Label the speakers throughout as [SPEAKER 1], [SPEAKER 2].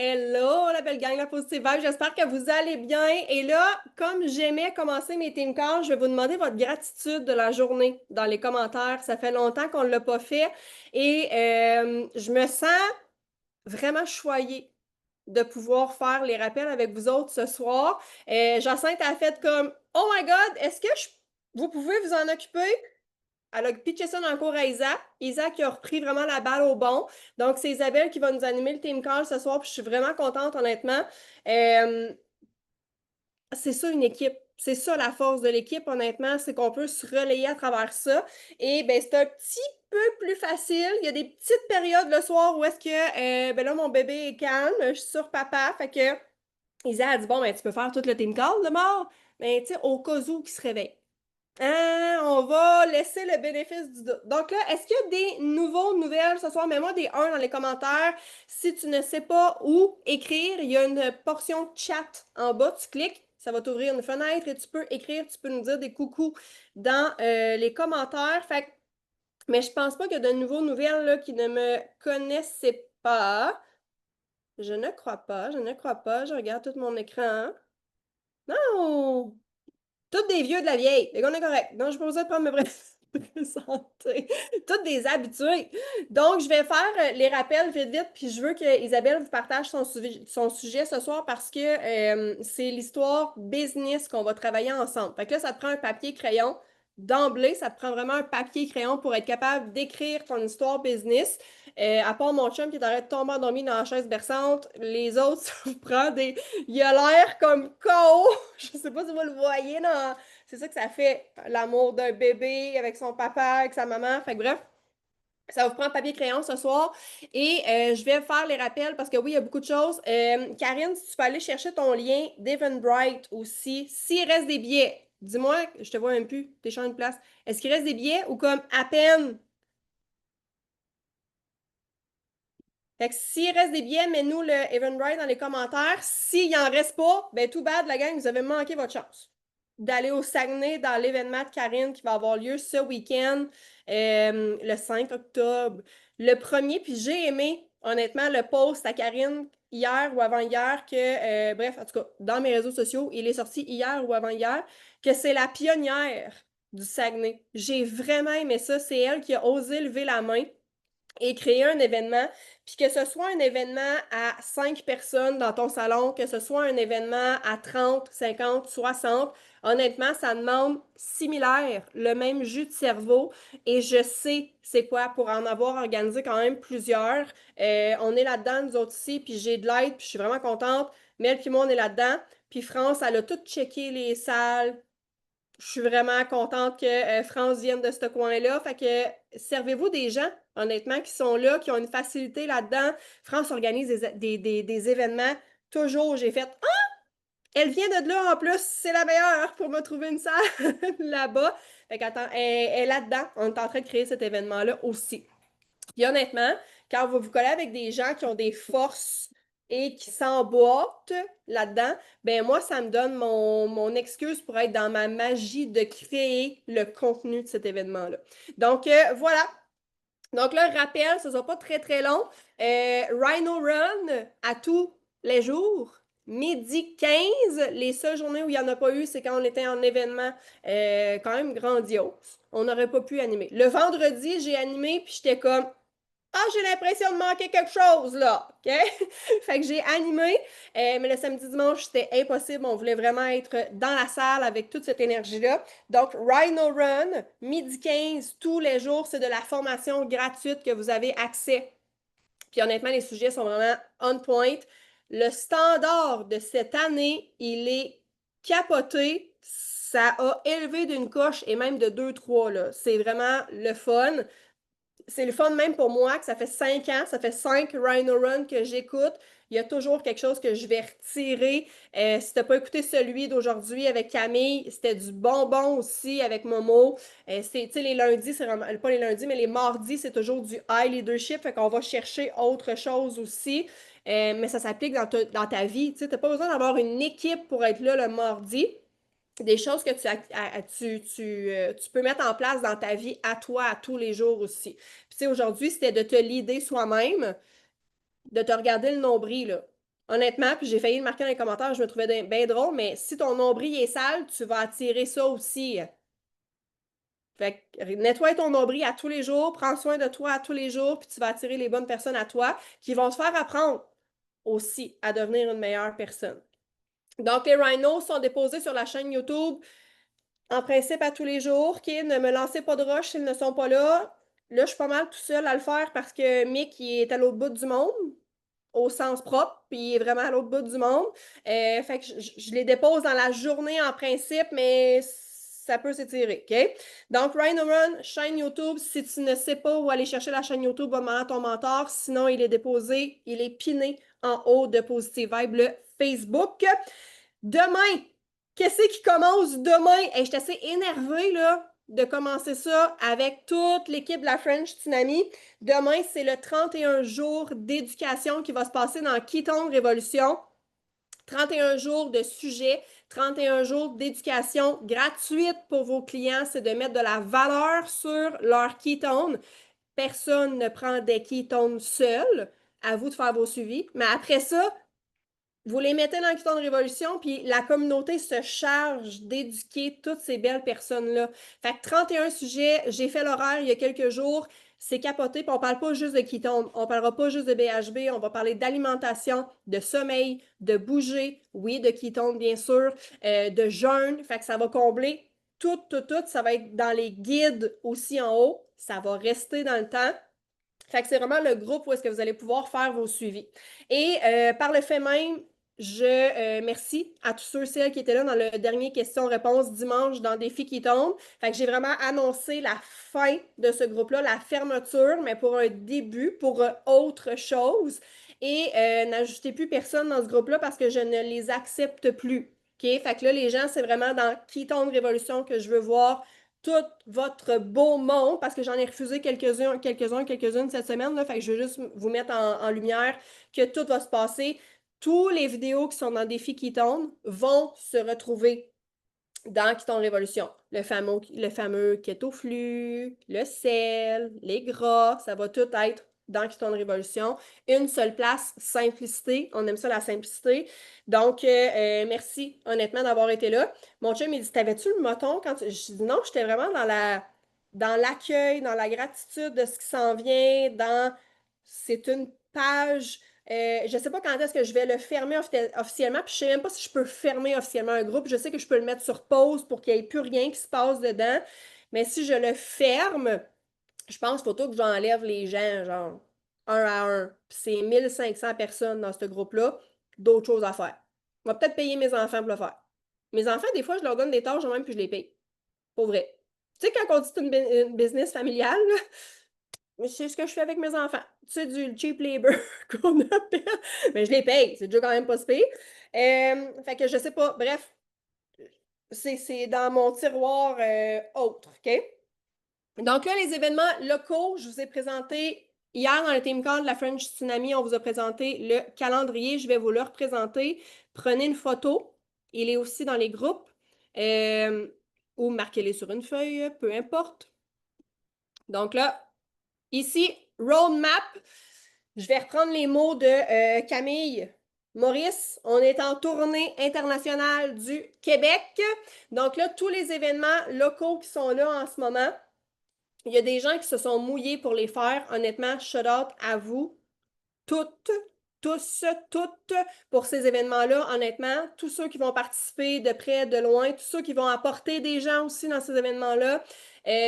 [SPEAKER 1] Hello, la belle gang, la positive vibe. J'espère que vous allez bien. Et là, comme j'aimais commencer mes team calls, je vais vous demander votre gratitude de la journée dans les commentaires. Ça fait longtemps qu'on ne l'a pas fait et je me sens vraiment choyée de pouvoir faire les rappels avec vous autres ce soir. Jacinthe a fait comme Oh my God, vous pouvez vous en occuper? Elle a pitché ça dans le cours à Isaac. Isaac qui a repris vraiment la balle au bon. Donc, c'est Isabelle qui va nous animer le team call ce soir. Puis je suis vraiment contente, honnêtement. Euh, c'est ça une équipe. C'est ça la force de l'équipe, honnêtement, c'est qu'on peut se relayer à travers ça. Et ben, c'est un petit peu plus facile. Il y a des petites périodes le soir où est-ce que ben là, mon bébé est calme, je suis sur papa. Fait que Isa a dit bon, ben, tu peux faire tout le team call de mort. Mais tu sais, au cas où qui se réveille. On va laisser le bénéfice du doute. Donc là, est-ce qu'il y a des nouvelles ce soir? Mets-moi des 1 dans les commentaires. Si tu ne sais pas où écrire, il y a une portion chat en bas. Tu cliques, ça va t'ouvrir une fenêtre et tu peux écrire, tu peux nous dire des coucous dans les commentaires. Mais je pense pas qu'il y a de nouvelles là, qui ne me connaissaient pas. Je ne crois pas, je ne crois pas. Je regarde tout mon écran. Non! Toutes des vieux de la vieille. Les gars, on est correct. Donc, je peux pas prendre me présenter. Toutes des habitués. Donc, je vais faire les rappels vite, vite. Puis, je veux que Isabelle vous partage son sujet ce soir parce que c'est l'histoire business qu'on va travailler ensemble. Fait que là, ça te prend un papier-crayon. D'emblée, ça te prend vraiment un papier-crayon pour être capable d'écrire ton histoire business. À part mon chum qui est arrêté de tomber endormi dans la chaise berçante, les autres, ça vous prend des. Il a l'air comme KO. Je sais pas si vous le voyez dans. C'est ça que ça fait, l'amour d'un bébé avec son papa, avec sa maman. Fait que bref, ça vous prend papier-crayon ce soir. Et je vais faire les rappels parce que oui, il y a beaucoup de choses. Karine, si tu peux aller chercher ton lien d'Eventbrite aussi. S'il reste des billets, dis-moi, je te vois même plus, t'es changé de place. Est-ce qu'il reste des billets ou comme à peine? Fait que s'il reste des billets, mets-nous le Eventbrite dans les commentaires. S'il en reste pas, ben tout bad, la gang, vous avez manqué votre chance d'aller au Saguenay dans l'événement de Karine qui va avoir lieu ce week-end, le 5 octobre. Le premier, puis j'ai aimé, honnêtement, le post à Karine hier ou avant-hier, bref, en tout cas, dans mes réseaux sociaux, il est sorti hier ou avant-hier, que c'est la pionnière du Saguenay. J'ai vraiment aimé ça. C'est elle qui a osé lever la main et créer un événement, puis que ce soit un événement à 5 personnes dans ton salon, que ce soit un événement à 30, 50, 60, honnêtement, ça demande similaire, le même jus de cerveau, et je sais c'est quoi pour en avoir organisé quand même plusieurs. On est là-dedans, nous autres ici, puis j'ai de l'aide, puis je suis vraiment contente. Mel puis moi, on est là-dedans. Puis France, elle a tout checké les salles, je suis vraiment contente que France vienne de ce coin-là. Fait que servez-vous des gens, honnêtement, qui sont là, qui ont une facilité là-dedans. France organise des événements. Toujours, j'ai fait Ah! Elle vient de là en plus, c'est la meilleure pour me trouver une salle là-bas. Fait qu'attends, elle est là-dedans. On est en train de créer cet événement-là aussi. Puis honnêtement, quand vous vous collez avec des gens qui ont des forces et qui s'emboîtent là-dedans, ben moi, ça me donne mon excuse pour être dans ma magie de créer le contenu de cet événement-là. Donc, voilà. Donc, le rappel, ce ne sera pas très, très long. Rhino Run à tous les jours. Midi 15, les seules journées où il n'y en a pas eu, c'est quand on était en événement quand même grandiose. On n'aurait pas pu animer. Le vendredi, j'ai animé, puis j'étais comme, ah, j'ai l'impression de manquer quelque chose, là. OK? Fait que j'ai animé, mais le samedi dimanche, c'était impossible. On voulait vraiment être dans la salle avec toute cette énergie-là. Donc, Rhino Run, midi 15, tous les jours, c'est de la formation gratuite que vous avez accès. Puis honnêtement, les sujets sont vraiment on point. Le standard de cette année, il est capoté. Ça a élevé d'une coche et même de 2, 3, là. C'est vraiment le fun. C'est le fun même pour moi que ça fait 5 ans, ça fait 5 Rhino Run que j'écoute. Il y a toujours quelque chose que je vais retirer. Si tu n'as pas écouté celui d'aujourd'hui avec Camille, c'était du bonbon aussi avec Momo. Les lundis, c'est vraiment, pas les lundis, mais les mardis, c'est toujours du high leadership. Fait qu'on va chercher autre chose aussi. Mais ça s'applique dans ta vie. Tu n'as pas besoin d'avoir une équipe pour être là le mardi, des choses que tu peux mettre en place dans ta vie à toi, à tous les jours aussi. Puis, tu sais, aujourd'hui, c'était de te leader soi-même, de te regarder le nombril, là. honnêtement, puis j'ai failli le marquer dans les commentaires, je me trouvais bien drôle, mais si ton nombril est sale, tu vas attirer ça aussi. Fait que nettoie ton nombril à tous les jours, prends soin de toi à tous les jours, puis tu vas attirer les bonnes personnes à toi qui vont se faire apprendre aussi à devenir une meilleure personne. Donc, les rhinos sont déposés sur la chaîne YouTube en principe à tous les jours. OK, ne me lancez pas de roche s'ils ne sont pas là. Là, je suis pas mal tout seul à le faire parce que Mick, il est à l'autre bout du monde, au sens propre, puis il est vraiment à l'autre bout du monde. Fait que je les dépose dans la journée en principe, mais ça peut s'étirer, OK? Donc, Rhino Run, chaîne YouTube. Si tu ne sais pas où aller chercher la chaîne YouTube, va demander à ton mentor. Sinon, il est déposé, il est piné en haut de Positive Vibe, le Facebook. Demain, qu'est-ce qui commence demain? Je suis assez énervée là, de commencer ça avec toute l'équipe de la French Tsunami. Demain, c'est le 31 jours d'éducation qui va se passer dans Ketone Révolution. 31 jours de sujets, 31 jours d'éducation gratuite pour vos clients. C'est de mettre de la valeur sur leur ketone. Personne ne prend des ketones seul. À vous de faire vos suivis. Mais après ça, vous les mettez dans le Keton de Révolution, puis la communauté se charge d'éduquer toutes ces belles personnes-là. Fait que 31 sujets, j'ai fait l'horaire il y a quelques jours, c'est capoté, puis on parle pas juste de ketone, on parlera pas juste de BHB, on va parler d'alimentation, de sommeil, de bouger, oui, de ketone bien sûr, de jeûne, fait que ça va combler tout, ça va être dans les guides aussi en haut, ça va rester dans le temps. Fait que c'est vraiment le groupe où est-ce que vous allez pouvoir faire vos suivis. Et par le fait même, je merci à tous ceux et celles qui étaient là dans le dernier question-réponse dimanche dans Défi qui tombe. Fait que j'ai vraiment annoncé la fin de ce groupe-là, la fermeture, mais pour un début, pour autre chose. Et n'ajoutez plus personne dans ce groupe-là parce que je ne les accepte plus. OK? Fait que là, les gens, c'est vraiment dans Keystone Révolution que je veux voir tout votre beau monde, parce que j'en ai refusé quelques-unes cette semaine, là, fait que je veux juste vous mettre en lumière que tout va se passer. Tous les vidéos qui sont dans Défi Keton vont se retrouver dans Keton Révolution. Le fameux keto flux, le sel, les gras, ça va tout être dans Keton Révolution. Une seule place, simplicité. On aime ça, la simplicité. Donc, merci honnêtement d'avoir été là. Mon chum, il dit, t'avais-tu le moton quand tu... Je dis non, j'étais vraiment dans l'accueil, dans la gratitude de ce qui s'en vient, c'est une page. Je ne sais pas quand est-ce que je vais le fermer officiellement, puis je ne sais même pas si je peux fermer officiellement un groupe. Je sais que je peux le mettre sur pause pour qu'il n'y ait plus rien qui se passe dedans. Mais si je le ferme, je pense qu'il faut que j'enlève les gens, genre, un à un. Puis c'est 1500 personnes dans ce groupe-là, d'autres choses à faire. On va peut-être payer mes enfants pour le faire. Mes enfants, des fois, je leur donne des tâches même, puis je les paye. Pour vrai. Tu sais, quand on dit que c'est une business familiale, c'est ce que je fais avec mes enfants. C'est du cheap labor qu'on appelle. Mais je les paye. C'est déjà quand même pas si pire. Fait que je sais pas. Bref, c'est dans mon tiroir autre. OK? Donc là, les événements locaux, je vous ai présenté hier dans le Team Call de la French Tsunami, on vous a présenté le calendrier. Je vais vous le représenter. Prenez une photo. Il est aussi dans les groupes. Ou marquez-les sur une feuille, peu importe. Donc là, ici, roadmap. Je vais reprendre les mots de Camille. Maurice, on est en tournée internationale du Québec. Donc là, tous les événements locaux qui sont là en ce moment, il y a des gens qui se sont mouillés pour les faire. Honnêtement, shout out à vous toutes, tous, toutes pour ces événements-là, honnêtement. Tous ceux qui vont participer de près, de loin, tous ceux qui vont apporter des gens aussi dans ces événements-là.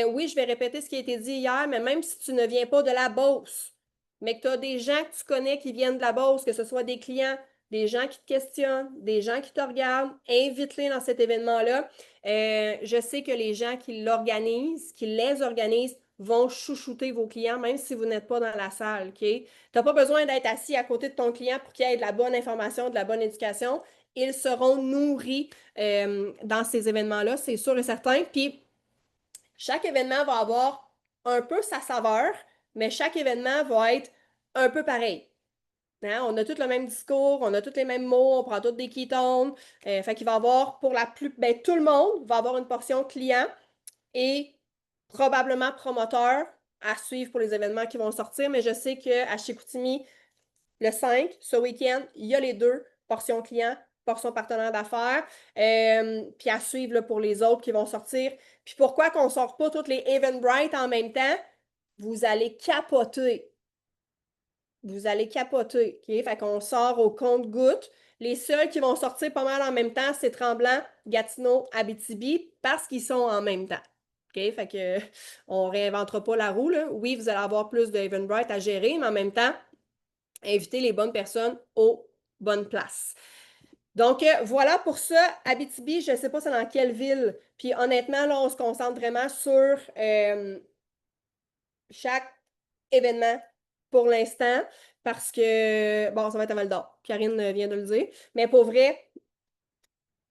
[SPEAKER 1] Oui, je vais répéter ce qui a été dit hier, mais même si tu ne viens pas de la Beauce, mais que tu as des gens que tu connais qui viennent de la Beauce, que ce soit des clients, des gens qui te questionnent, des gens qui te regardent, invite-les dans cet événement-là. Je sais que les gens qui l'organisent, qui les organisent, vont chouchouter vos clients, même si vous n'êtes pas dans la salle, OK? Tu n'as pas besoin d'être assis à côté de ton client pour qu'il ait de la bonne information, de la bonne éducation. Ils seront nourris dans ces événements-là, c'est sûr et certain. Puis, chaque événement va avoir un peu sa saveur, mais chaque événement va être un peu pareil. Hein? On a tous le même discours, on a tous les mêmes mots, on prend tous des ketones. Fait qu'il va y avoir pour la plus... Ben, tout le monde va avoir une portion client et probablement promoteur à suivre pour les événements qui vont sortir, mais je sais qu'à Chicoutimi, Le 5, ce week-end, il y a les deux, portion client, portion partenaire d'affaires, puis à suivre là, pour les autres qui vont sortir. Puis pourquoi qu'on ne sort pas toutes les Eventbrite en même temps? Vous allez capoter. Vous allez capoter, OK? Fait qu'on sort au compte-gouttes. Les seuls qui vont sortir pas mal en même temps, c'est Tremblant, Gatineau, Abitibi, parce qu'ils sont en même temps. OK? Fait que on réinventera pas la roue, là. Oui, vous allez avoir plus de Eventbrite à gérer, mais en même temps, invitez les bonnes personnes aux bonnes places. Donc, voilà pour ça. Abitibi, je ne sais pas c'est dans quelle ville. Puis honnêtement, là, on se concentre vraiment sur chaque événement pour l'instant parce que, bon, ça va être à Val-d'Or. Karine vient de le dire. Mais pour vrai,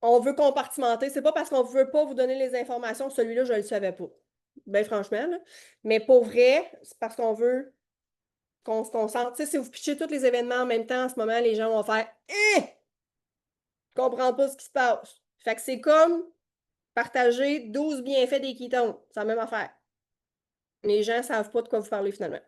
[SPEAKER 1] on veut compartimenter. C'est pas parce qu'on veut pas vous donner les informations. Celui-là, je ne le savais pas. Ben franchement, là. Mais pour vrai, c'est parce qu'on veut qu'on se concentre. Tu sais, si vous pitchez tous les événements en même temps, en ce moment, les gens vont faire « Eh! Je comprends pas ce qui se passe. » Fait que c'est comme partager 12 bienfaits des ketones. C'est la même affaire. Les gens ne savent pas de quoi vous parlez finalement.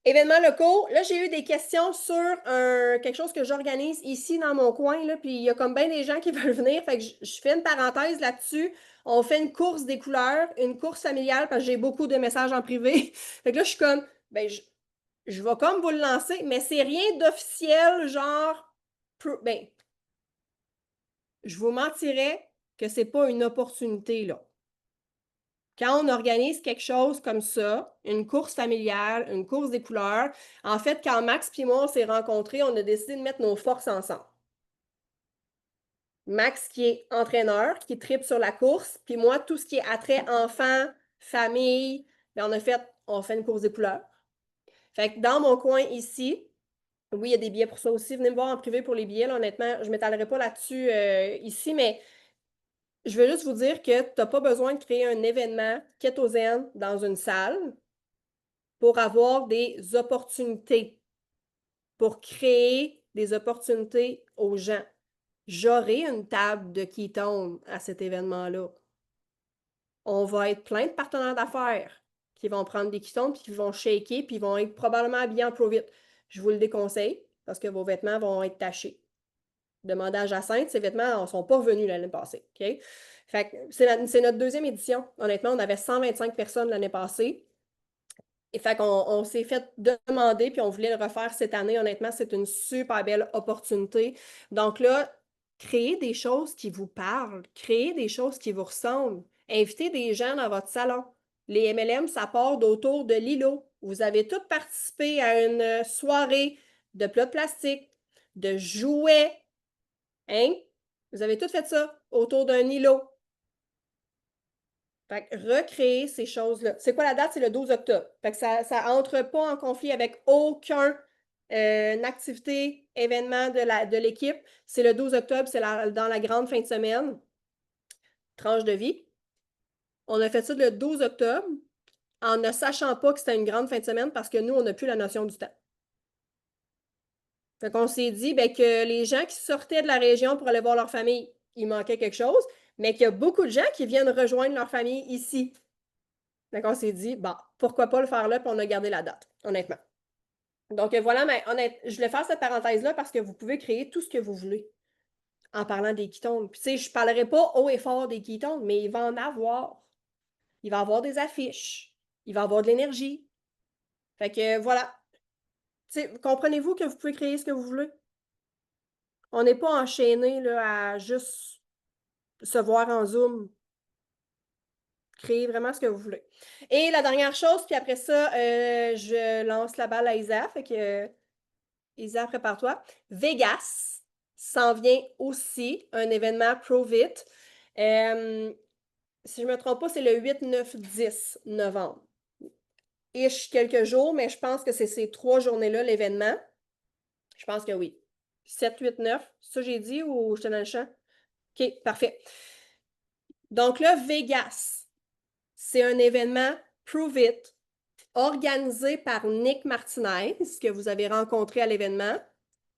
[SPEAKER 1] Événements locaux, là, j'ai eu des questions sur quelque chose que j'organise ici dans mon coin, là, puis il y a comme bien des gens qui veulent venir, fait que je fais une parenthèse là-dessus. On fait une course des couleurs, une course familiale, parce que j'ai beaucoup de messages en privé. Fait que là, je suis comme, ben, je vais comme vous le lancer, mais c'est rien d'officiel, genre, ben, je vous mentirais que c'est pas une opportunité, là. Quand on organise quelque chose comme ça, une course familiale, une course des couleurs, en fait, quand Max et moi, on s'est rencontrés, on a décidé de mettre nos forces ensemble. Max, qui est entraîneur, qui tripe sur la course, puis moi, tout ce qui est attrait enfant, famille, bien, on fait une course des couleurs. Fait que dans mon coin ici, oui, il y a des billets pour ça aussi. Venez me voir en privé pour les billets. Là, honnêtement, je ne m'étalerai pas là-dessus ici, mais je veux juste vous dire que tu n'as pas besoin de créer un événement kétosène dans une salle pour avoir des opportunités, pour créer des opportunités aux gens. J'aurai une table de ketone à cet événement-là. On va être plein de partenaires d'affaires qui vont prendre des ketones, puis qui vont shaker, puis ils vont être probablement habillés en Pro-Vit. Je vous le déconseille parce que vos vêtements vont être tachés. Demandez à Jacinthe, ces vêtements ne sont pas revenus l'année passée. OK? Fait que c'est notre deuxième édition. Honnêtement, on avait 125 personnes l'année passée. Et fait qu'on s'est fait demander, puis on voulait le refaire cette année. Honnêtement, c'est une super belle opportunité. Donc là, créez des choses qui vous parlent, créez des choses qui vous ressemblent. Invitez des gens dans votre salon. Les MLM, ça part d'autour de l'îlot. Vous avez tous participé à une soirée de plats de plastique, de jouets. Hein? Vous avez tout fait ça autour d'un îlot. Fait que recréer ces choses-là. C'est quoi la date? C'est le 12 octobre. Fait que ça entre pas en conflit avec aucun activité, événement de l'équipe. C'est le 12 octobre, c'est dans la grande fin de semaine. Tranche de vie. On a fait ça le 12 octobre en ne sachant pas que c'était une grande fin de semaine parce que nous, on n'a plus la notion du temps. Fait qu'on s'est dit ben, que les gens qui sortaient de la région pour aller voir leur famille, il manquait quelque chose, mais qu'il y a beaucoup de gens qui viennent rejoindre leur famille ici. Donc, on s'est dit, bon, pourquoi pas le faire là, puis on a gardé la date, honnêtement. Donc, voilà, mais je voulais faire cette parenthèse-là parce que vous pouvez créer tout ce que vous voulez en parlant des ketones. Puis, tu sais, je ne parlerai pas haut et fort des ketones, mais il va en avoir. Il va y avoir des affiches. Il va y avoir de l'énergie. Fait que, voilà. Tu sais, comprenez-vous que vous pouvez créer ce que vous voulez? On n'est pas enchaîné là, à juste se voir en Zoom. Créez vraiment ce que vous voulez. Et la dernière chose, puis après ça, je lance la balle à Isa. Fait que, Isa, prépare-toi. Vegas s'en vient aussi, un événement Pro-Vit. Si je ne me trompe pas, c'est le 8, 9, 10 novembre. Ish quelques jours, mais je pense que c'est ces 3 journées-là, l'événement. Je pense que oui. 7, 8, 9. C'est ça que j'ai dit ou j'étais dans le champ? OK, parfait. Donc là, Vegas, c'est un événement Prove It organisé par Nick Martinez, que vous avez rencontré à l'événement,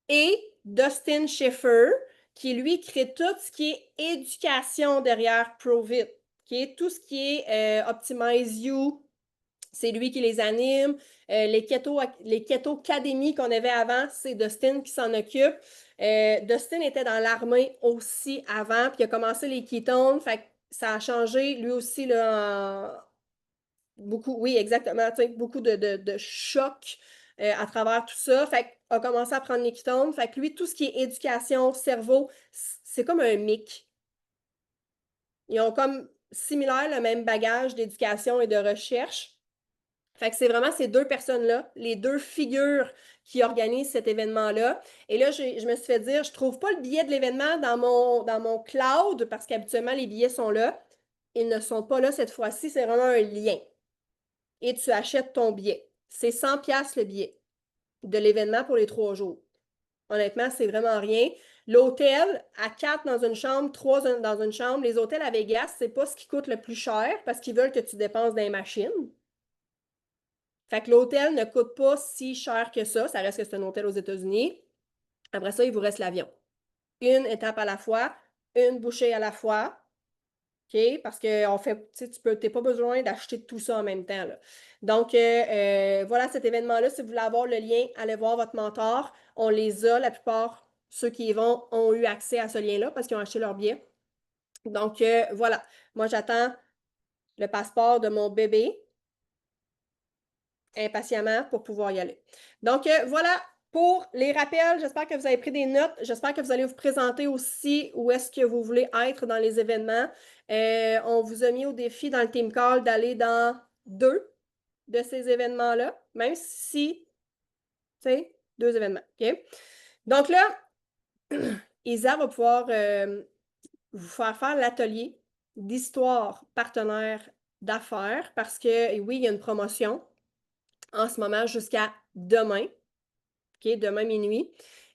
[SPEAKER 1] et Dustin Schiffer, qui lui crée tout ce qui est éducation derrière Prove It, qui est tout ce qui est Optimize You, C'est lui qui les anime. Les Keto Academy qu'on avait avant, c'est Dustin qui s'en occupe. Dustin était dans l'armée aussi avant, puis il a commencé les ketones. Fait que ça a changé lui aussi là, beaucoup, oui, exactement, beaucoup de chocs à travers tout ça. Fait qu'il a commencé à prendre les ketones. Fait que lui, tout ce qui est éducation, cerveau, c'est comme un mic. Ils ont comme similaire le même bagage d'éducation et de recherche. Fait que c'est vraiment ces deux personnes-là, les deux figures qui organisent cet événement-là. Et là, je me suis fait dire, je trouve pas le billet de l'événement dans mon cloud, parce qu'habituellement, les billets sont là. Ils ne sont pas là cette fois-ci, c'est vraiment un lien. Et tu achètes ton billet. C'est 100$ le billet de l'événement pour les 3 jours. Honnêtement, c'est vraiment rien. L'hôtel, à 4 dans une chambre, 3 dans une chambre, les hôtels à Vegas, c'est pas ce qui coûte le plus cher parce qu'ils veulent que tu dépenses dans les machines. Fait que l'hôtel ne coûte pas si cher que ça. Ça reste que c'est un hôtel aux États-Unis. Après ça, il vous reste l'avion. Une étape à la fois, une bouchée à la fois. OK? Parce que on fait, tu n'as pas besoin d'acheter tout ça en même temps, là. Donc, voilà cet événement-là. Si vous voulez avoir le lien, allez voir votre mentor. On les a. La plupart, ceux qui y vont, ont eu accès à ce lien-là parce qu'ils ont acheté leur billet. Donc, voilà. Moi, j'attends le passeport de mon bébé impatiemment pour pouvoir y aller. Donc, voilà pour les rappels. J'espère que vous avez pris des notes. J'espère que vous allez vous présenter aussi où est-ce que vous voulez être dans les événements. On vous a mis au défi dans le Team Call d'aller dans 2 de ces événements-là, même si, tu sais, 2 événements. OK? Donc là, Isa va pouvoir vous faire l'atelier d'histoire partenaire d'affaires parce que, oui, il y a une promotion en ce moment jusqu'à demain, OK, demain minuit.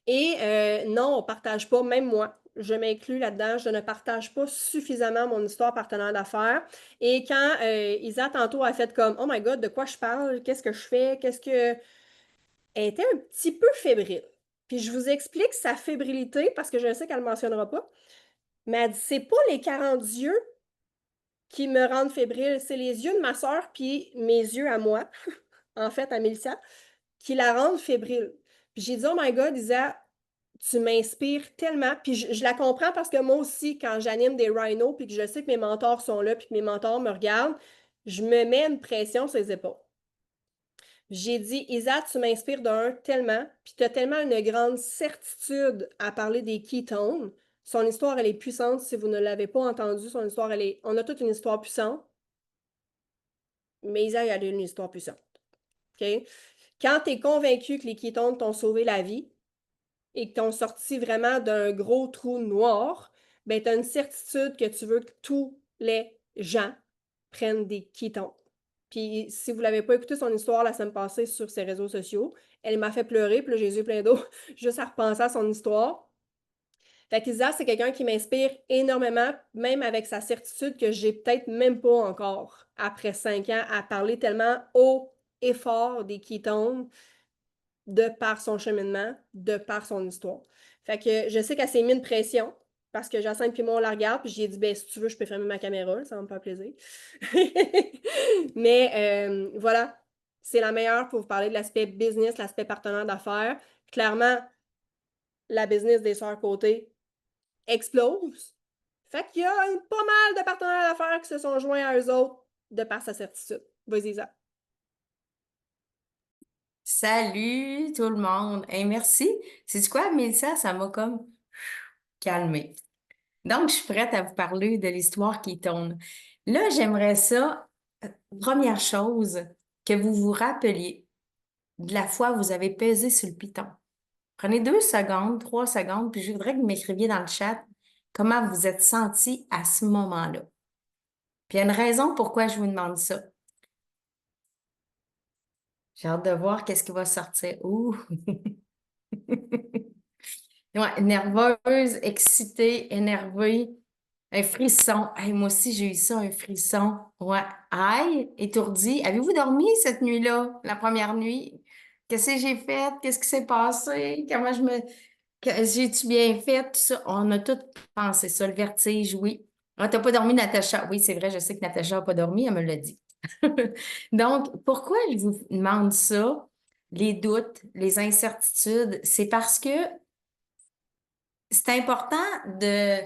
[SPEAKER 1] Et non, on ne partage pas, même moi, je m'inclus là-dedans, je ne partage pas suffisamment mon histoire partenaire d'affaires. Et quand Isa, tantôt, a fait comme « Oh my God, de quoi je parle? Qu'est-ce que je fais? Qu'est-ce que… » Elle était un petit peu fébrile. Puis je vous explique sa fébrilité, parce que je sais qu'elle ne le mentionnera pas, mais elle dit « C'est pas les 40 yeux qui me rendent fébrile, c'est les yeux de ma soeur puis mes yeux à moi, en fait, à Mélissa, qui la rendent fébrile. » Puis j'ai dit « Oh my God, Isa, tu m'inspires tellement. » Puis je la comprends parce que moi aussi, quand j'anime des rhinos puis que je sais que mes mentors sont là puis que mes mentors me regardent, je me mets une pression sur les épaules. J'ai dit, Isa, tu m'inspires d'un tellement, puis tu as tellement une grande certitude à parler des ketones. Son histoire, elle est puissante. Si vous ne l'avez pas entendue, son histoire, on a toute une histoire puissante, mais Isa, elle a une histoire puissante. OK? Quand tu es convaincu que les ketones t'ont sauvé la vie et que t'ont sorti vraiment d'un gros trou noir, ben, tu as une certitude que tu veux que tous les gens prennent des ketones. Puis si vous ne l'avez pas écouté son histoire la semaine passée sur ses réseaux sociaux, elle m'a fait pleurer, puis là, j'ai les yeux pleins d'eau juste à repenser à son histoire. Fait qu'Isa, c'est quelqu'un qui m'inspire énormément, même avec sa certitude que j'ai peut-être même pas encore, après 5 ans, à parler tellement haut et fort des ketones de par son cheminement, de par son histoire. Fait que je sais qu'elle s'est mis une pression parce que Jacinthe puis moi, on la regarde, puis j'ai dit, ben si tu veux, je peux fermer ma caméra, ça va me faire plaisir. Mais voilà, c'est la meilleure pour vous parler de l'aspect business, l'aspect partenaire d'affaires. Clairement, la business des sœurs Côté explose. Fait qu'il y a pas mal de partenaires d'affaires qui se sont joints à eux autres de par sa certitude. Vas-y, Isa.
[SPEAKER 2] Salut tout le monde. Hey, merci. C'est quoi, Mélissa? Ça m'a comme calmé. Donc, je suis prête à vous parler de l'histoire qui tourne. Là, j'aimerais ça, première chose, que vous vous rappeliez de la fois où vous avez pesé sur le piton. Prenez 2 secondes, 3 secondes, puis je voudrais que vous m'écriviez dans le chat comment vous êtes senti à ce moment-là. Puis il y a une raison pourquoi je vous demande ça. J'ai hâte de voir qu'est-ce qui va sortir. Ouh! Ouais, nerveuse, excitée, énervée, un frisson. Hey, moi aussi, j'ai eu ça, un frisson. Ouais. Aïe, étourdie. Avez-vous dormi cette nuit-là, la première nuit? Qu'est-ce que j'ai fait? Qu'est-ce qui s'est passé? Comment j'ai-tu bien fait? Tout ça. On a tout pensé ça, le vertige, oui. Ah, t'as pas dormi, Natacha? Oui, c'est vrai, je sais que Natacha n'a pas dormi, elle me l'a dit. Donc, pourquoi je vous demande ça, les doutes, les incertitudes? C'est parce que c'est important de,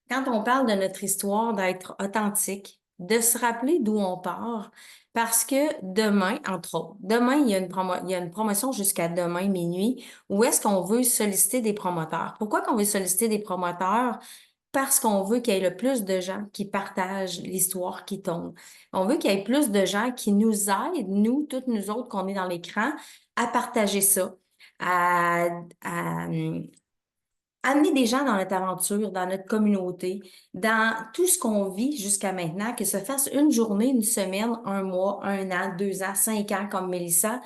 [SPEAKER 2] quand on parle de notre histoire, d'être authentique, de se rappeler d'où on part, parce que demain, entre autres, demain, il y a une promotion jusqu'à demain minuit, où est-ce qu'on veut solliciter des promoteurs? Pourquoi qu'on veut solliciter des promoteurs? Parce qu'on veut qu'il y ait le plus de gens qui partagent l'histoire qui tombe. On veut qu'il y ait plus de gens qui nous aident, nous, toutes nous autres qu'on est dans l'écran, à partager ça, à, à, amener des gens dans notre aventure, dans notre communauté, dans tout ce qu'on vit jusqu'à maintenant, que se fasse une journée, une semaine, un mois, un an, 2 ans, 5 ans, comme Mélissa,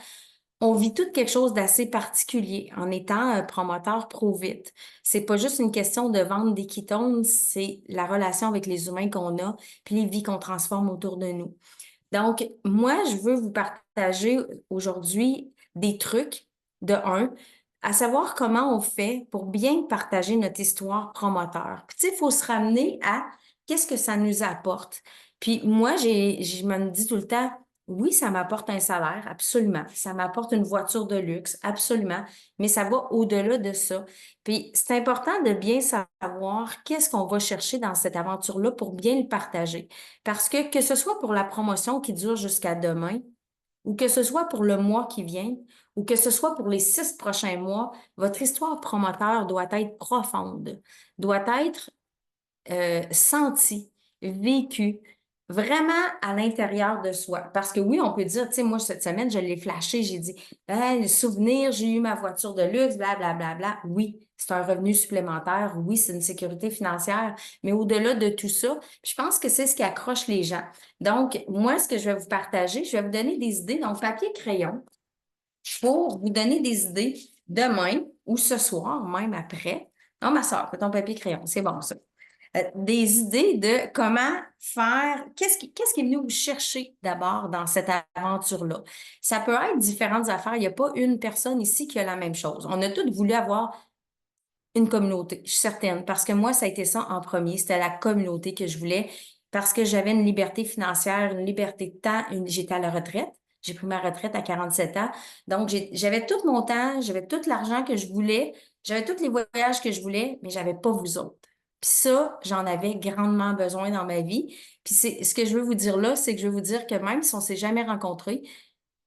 [SPEAKER 2] on vit tout quelque chose d'assez particulier en étant un promoteur pro-vite. C'est pas juste une question de vendre des ketones, c'est la relation avec les humains qu'on a, puis les vies qu'on transforme autour de nous. Donc, moi, je veux vous partager aujourd'hui des trucs, de un, à savoir comment on fait pour bien partager notre histoire promoteur. Puis, tu sais, il faut se ramener à qu'est-ce que ça nous apporte. Puis, moi, je me dis tout le temps, oui, ça m'apporte un salaire, absolument. Ça m'apporte une voiture de luxe, absolument. Mais ça va au-delà de ça. Puis, c'est important de bien savoir qu'est-ce qu'on va chercher dans cette aventure-là pour bien le partager. Parce que ce soit pour la promotion qui dure jusqu'à demain, ou que ce soit pour le mois qui vient, ou que ce soit pour les 6 prochains mois, votre histoire promoteur doit être profonde, doit être senti, vécu, vraiment à l'intérieur de soi. Parce que oui, on peut dire, tu sais, moi, cette semaine, je l'ai flashé, j'ai dit, le souvenir, j'ai eu ma voiture de luxe, blablabla. Bla, bla, bla. Oui, c'est un revenu supplémentaire. Oui, c'est une sécurité financière. Mais au-delà de tout ça, je pense que c'est ce qui accroche les gens. Donc, moi, ce que je vais vous partager, je vais vous donner des idées, donc papier, crayon, pour vous donner des idées demain ou ce soir, même après. Non, ma soeur, fais ton papier, crayon, c'est bon, ça des idées de comment faire, qu'est-ce qui est venu vous chercher d'abord dans cette aventure-là. Ça peut être différentes affaires. Il n'y a pas une personne ici qui a la même chose. On a toutes voulu avoir une communauté, je suis certaine, parce que moi, ça a été ça en premier. C'était la communauté que je voulais parce que j'avais une liberté financière, une liberté de temps. J'étais à la retraite. J'ai pris ma retraite à 47 ans. Donc, j'avais tout mon temps, j'avais tout l'argent que je voulais, j'avais tous les voyages que je voulais, mais j'avais pas vous autres. Puis ça, j'en avais grandement besoin dans ma vie. Puis c'est ce que je veux vous dire là, c'est que je veux vous dire que même si on s'est jamais rencontrés,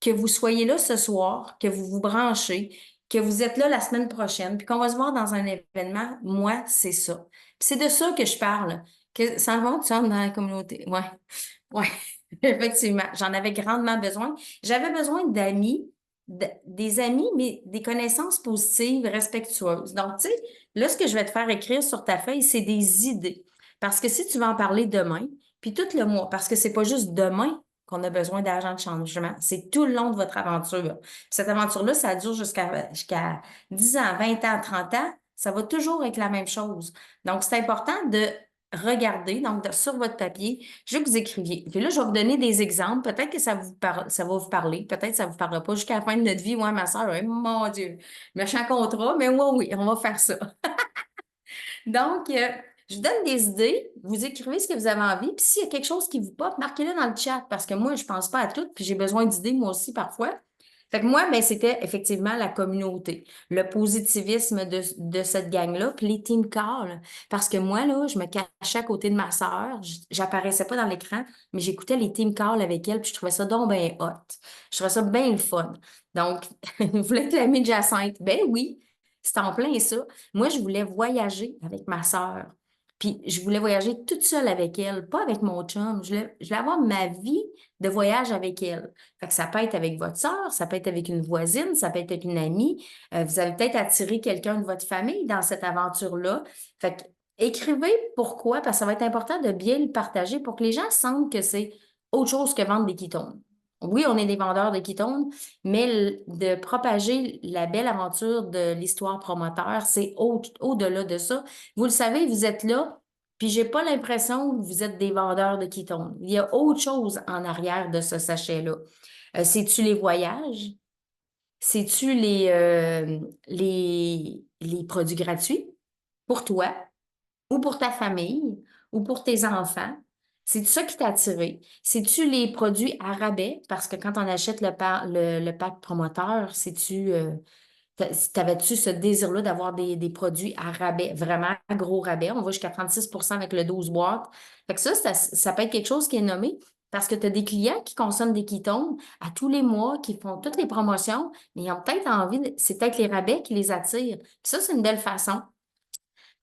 [SPEAKER 2] que vous soyez là ce soir, que vous vous branchez, que vous êtes là la semaine prochaine, puis qu'on va se voir dans un événement, moi, c'est ça. Puis c'est de ça que je parle. Que ça va, tu sommes dans la communauté. Ouais, ouais, effectivement. J'en avais grandement besoin. J'avais besoin d'amis, des amis, mais des connaissances positives, respectueuses. Donc, tu sais, là, ce que je vais te faire écrire sur ta feuille, c'est des idées. Parce que si tu vas en parler demain, puis tout le mois, parce que c'est pas juste demain qu'on a besoin d'agents de changement. C'est tout le long de votre aventure. Puis cette aventure-là, ça dure jusqu'à 10 ans, 20 ans, 30 ans. Ça va toujours être la même chose. Donc, c'est important de regarder, donc sur votre papier, je veux que vous écriviez. Puis là, je vais vous donner des exemples. Peut-être que ça va vous parler. Peut-être que ça ne vous parlera pas jusqu'à la fin de notre vie. Ouais, ma soeur, mon Dieu, méchant contrat, mais oui, on va faire ça. Donc, je vous donne des idées, vous écrivez ce que vous avez envie, puis s'il y a quelque chose qui vous pop, marquez-le dans le chat, parce que moi, je pense pas à tout, puis j'ai besoin d'idées, moi aussi, parfois. Fait que moi, ben, c'était effectivement la communauté, le positivisme de cette gang-là, puis les team calls. Parce que moi, là, je me cachais à côté de ma sœur, j'apparaissais pas dans l'écran, mais j'écoutais les team calls avec elle, puis je trouvais ça donc bien hot. Je trouvais ça bien le fun. Donc, vous voulez être l'amie de Jacinthe? Ben oui, c'est en plein ça. Moi, je voulais voyager avec ma sœur. Puis je voulais voyager toute seule avec elle, pas avec mon chum. Je voulais avoir ma vie de voyage avec elle. Fait que ça peut être avec votre sœur, ça peut être avec une voisine, ça peut être avec une amie. Vous avez peut-être attiré quelqu'un de votre famille dans cette aventure-là. Fait que écrivez pourquoi, parce que ça va être important de bien le partager pour que les gens sentent que c'est autre chose que vendre des ketones. Oui, on est des vendeurs de ketones, mais de propager la belle aventure de l'histoire promoteur, c'est au-delà de ça. Vous le savez, vous êtes là, puis j'ai pas l'impression que vous êtes des vendeurs de ketones. Il y a autre chose en arrière de ce sachet-là. C'est-tu les voyages? C'est-tu les produits gratuits pour toi ou pour ta famille ou pour tes enfants? C'est ça qui t'a attiré? C'est-tu les produits à rabais? Parce que quand on achète le pack promoteur, t'avais-tu ce désir-là d'avoir des produits à rabais, vraiment à gros rabais? On va jusqu'à 36% avec le 12 boîtes. Fait que ça peut être quelque chose qui est nommé parce que tu as des clients qui consomment des ketones à tous les mois, qui font toutes les promotions, mais ils ont peut-être envie, c'est peut-être les rabais qui les attirent. Puis ça, c'est une belle façon.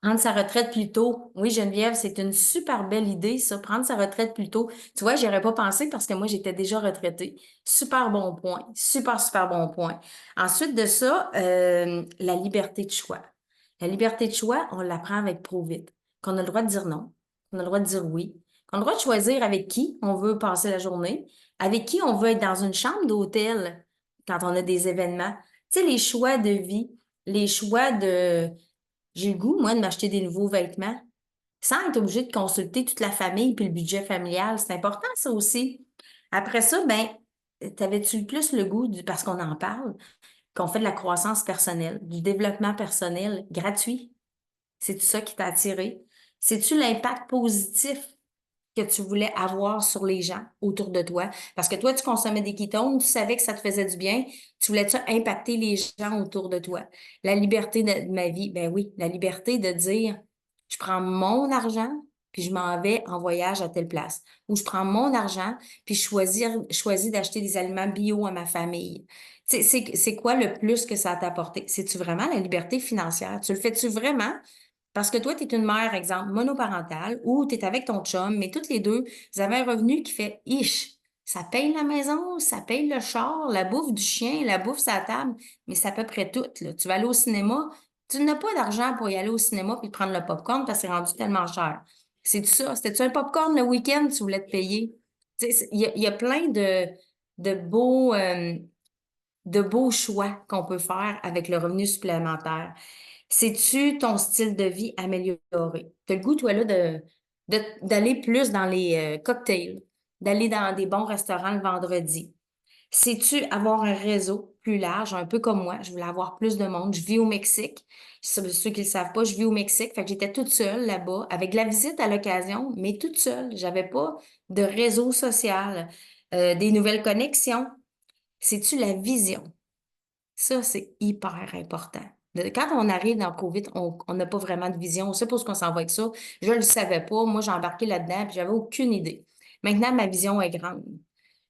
[SPEAKER 2] Prendre sa retraite plus tôt. Oui, Geneviève, c'est une super belle idée, ça. Prendre sa retraite plus tôt. Tu vois, j'y aurais pas pensé parce que moi, j'étais déjà retraitée. Super bon point. Super, super bon point. Ensuite de ça, la liberté de choix. La liberté de choix, on l'apprend avec Provit. Qu'on a le droit de dire non, qu'on a le droit de dire oui, qu'on a le droit de choisir avec qui on veut passer la journée, avec qui on veut être dans une chambre d'hôtel quand on a des événements. Tu sais, les choix de vie, les choix de j'ai le goût, moi, de m'acheter des nouveaux vêtements sans être obligé de consulter toute la famille puis le budget familial. C'est important, ça aussi. Après ça, ben, t'avais-tu plus le goût, parce qu'on en parle, qu'on fait de la croissance personnelle, du développement personnel gratuit? C'est-tu ça qui t'a attiré? C'est-tu l'impact positif que tu voulais avoir sur les gens autour de toi? Parce que toi, tu consommais des ketones, tu savais que ça te faisait du bien, tu voulais-tu impacter les gens autour de toi? La liberté de ma vie, ben oui, la liberté de dire, je prends mon argent, puis je m'en vais en voyage à telle place. Ou je prends mon argent, puis je choisis d'acheter des aliments bio à ma famille. C'est quoi le plus que ça t'a apporté? C'est-tu vraiment la liberté financière? Tu le fais-tu vraiment? Parce que toi, tu es une mère, exemple, monoparentale, ou tu es avec ton chum, mais toutes les deux, vous avez un revenu qui fait ish. Ça paye la maison, ça paye le char, la bouffe du chien, la bouffe sur la table, mais c'est à peu près tout, là. Tu vas aller au cinéma, tu n'as pas d'argent pour y aller au cinéma puis prendre le popcorn parce que c'est rendu tellement cher. C'est ça. C'était-tu un popcorn le week-end, tu voulais te payer? Tu sais, il y a plein de beaux, euh, de beaux choix qu'on peut faire avec le revenu supplémentaire. C'est-tu ton style de vie amélioré? Tu as le goût, toi, là, d'aller plus dans les cocktails, d'aller dans des bons restaurants le vendredi. Sais-tu avoir un réseau plus large, un peu comme moi? Je voulais avoir plus de monde. Je vis au Mexique. Ceux qui ne le savent pas, je vis au Mexique. Fait que j'étais toute seule là-bas, avec de la visite à l'occasion, mais toute seule. J'avais pas de réseau social, des nouvelles connexions. C'est-tu la vision? Ça, c'est hyper important. Quand on arrive dans Covid, on n'a pas vraiment de vision. On sait pas ce qu'on s'en va avec ça. Je ne le savais pas. Moi, j'ai embarqué là-dedans puis j'avais aucune idée. Maintenant, ma vision est grande.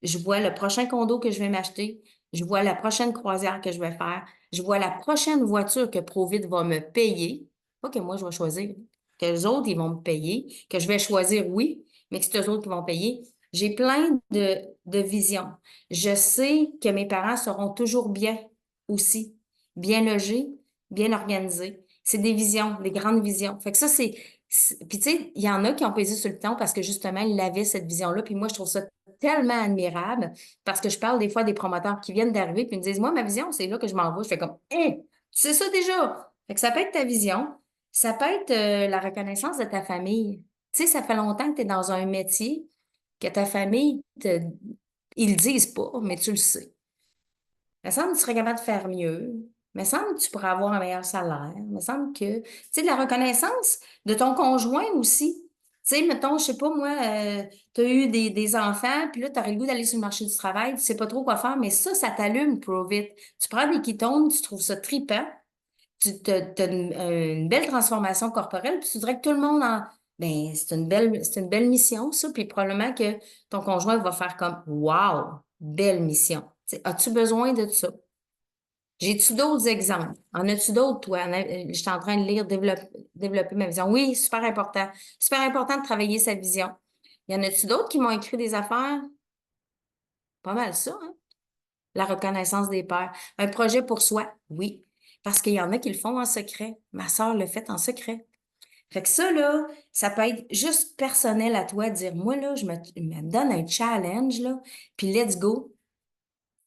[SPEAKER 2] Je vois le prochain condo que je vais m'acheter. Je vois la prochaine croisière que je vais faire. Je vois la prochaine voiture que Provit va me payer. Pas que moi, je vais choisir. Que les autres, ils vont me payer. Que je vais choisir, oui, mais que c'est eux autres qui vont payer. J'ai plein de visions. Je sais que mes parents seront toujours bien aussi, bien logés, bien organisés. C'est des visions, des grandes visions. Fait que ça, puis tu sais, il y en a qui ont pesé sur le temps parce que justement, ils avaient cette vision-là. Puis moi, je trouve ça tellement admirable parce que je parle des fois des promoteurs qui viennent d'arriver puis ils me disent, moi, ma vision, c'est là que je m'en vais. Je fais comme, hein, tu sais ça déjà. Fait que ça peut être ta vision. Ça peut être la reconnaissance de ta famille. Tu sais, ça fait longtemps que tu es dans un métier que ta famille, ils le disent pas, mais tu le sais. Il me semble que tu serais capable de faire mieux. Il me semble que tu pourrais avoir un meilleur salaire. Il me semble que, tu sais, de la reconnaissance de ton conjoint aussi. Tu sais, mettons, je sais pas, moi, tu as eu des enfants, puis là, tu aurais le goût d'aller sur le marché du travail, tu sais pas trop quoi faire, mais ça t'allume, Provit. Tu prends des ketones, tu trouves ça trippant, t'as une belle transformation corporelle, puis tu dirais que tout le monde en. Ben, c'est une belle mission, ça, puis probablement que ton conjoint va faire comme Wow, belle mission. Tu sais, as-tu besoin de ça? J'ai-tu d'autres exemples? En as-tu d'autres, toi? Je suis en train de lire développer ma vision. Oui, super important. Super important de travailler sa vision. Y en a-tu d'autres qui m'ont écrit des affaires? Pas mal ça, hein? La reconnaissance des pairs. Un projet pour soi, oui. Parce qu'il y en a qui le font en secret. Ma sœur le fait en secret. Fait que ça, là, ça peut être juste personnel à toi, de dire, moi, là, je me donne un challenge, là, puis let's go.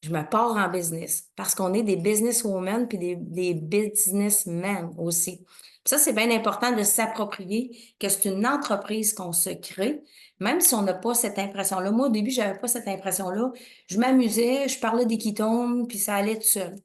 [SPEAKER 2] Je me pars en business parce qu'on est des businesswomen puis des businessmen aussi. Puis ça, c'est bien important de s'approprier que c'est une entreprise qu'on se crée, même si on n'a pas cette impression-là. Moi, au début, j'avais pas cette impression-là. Je m'amusais, je parlais des ketones, puis ça allait tout seul.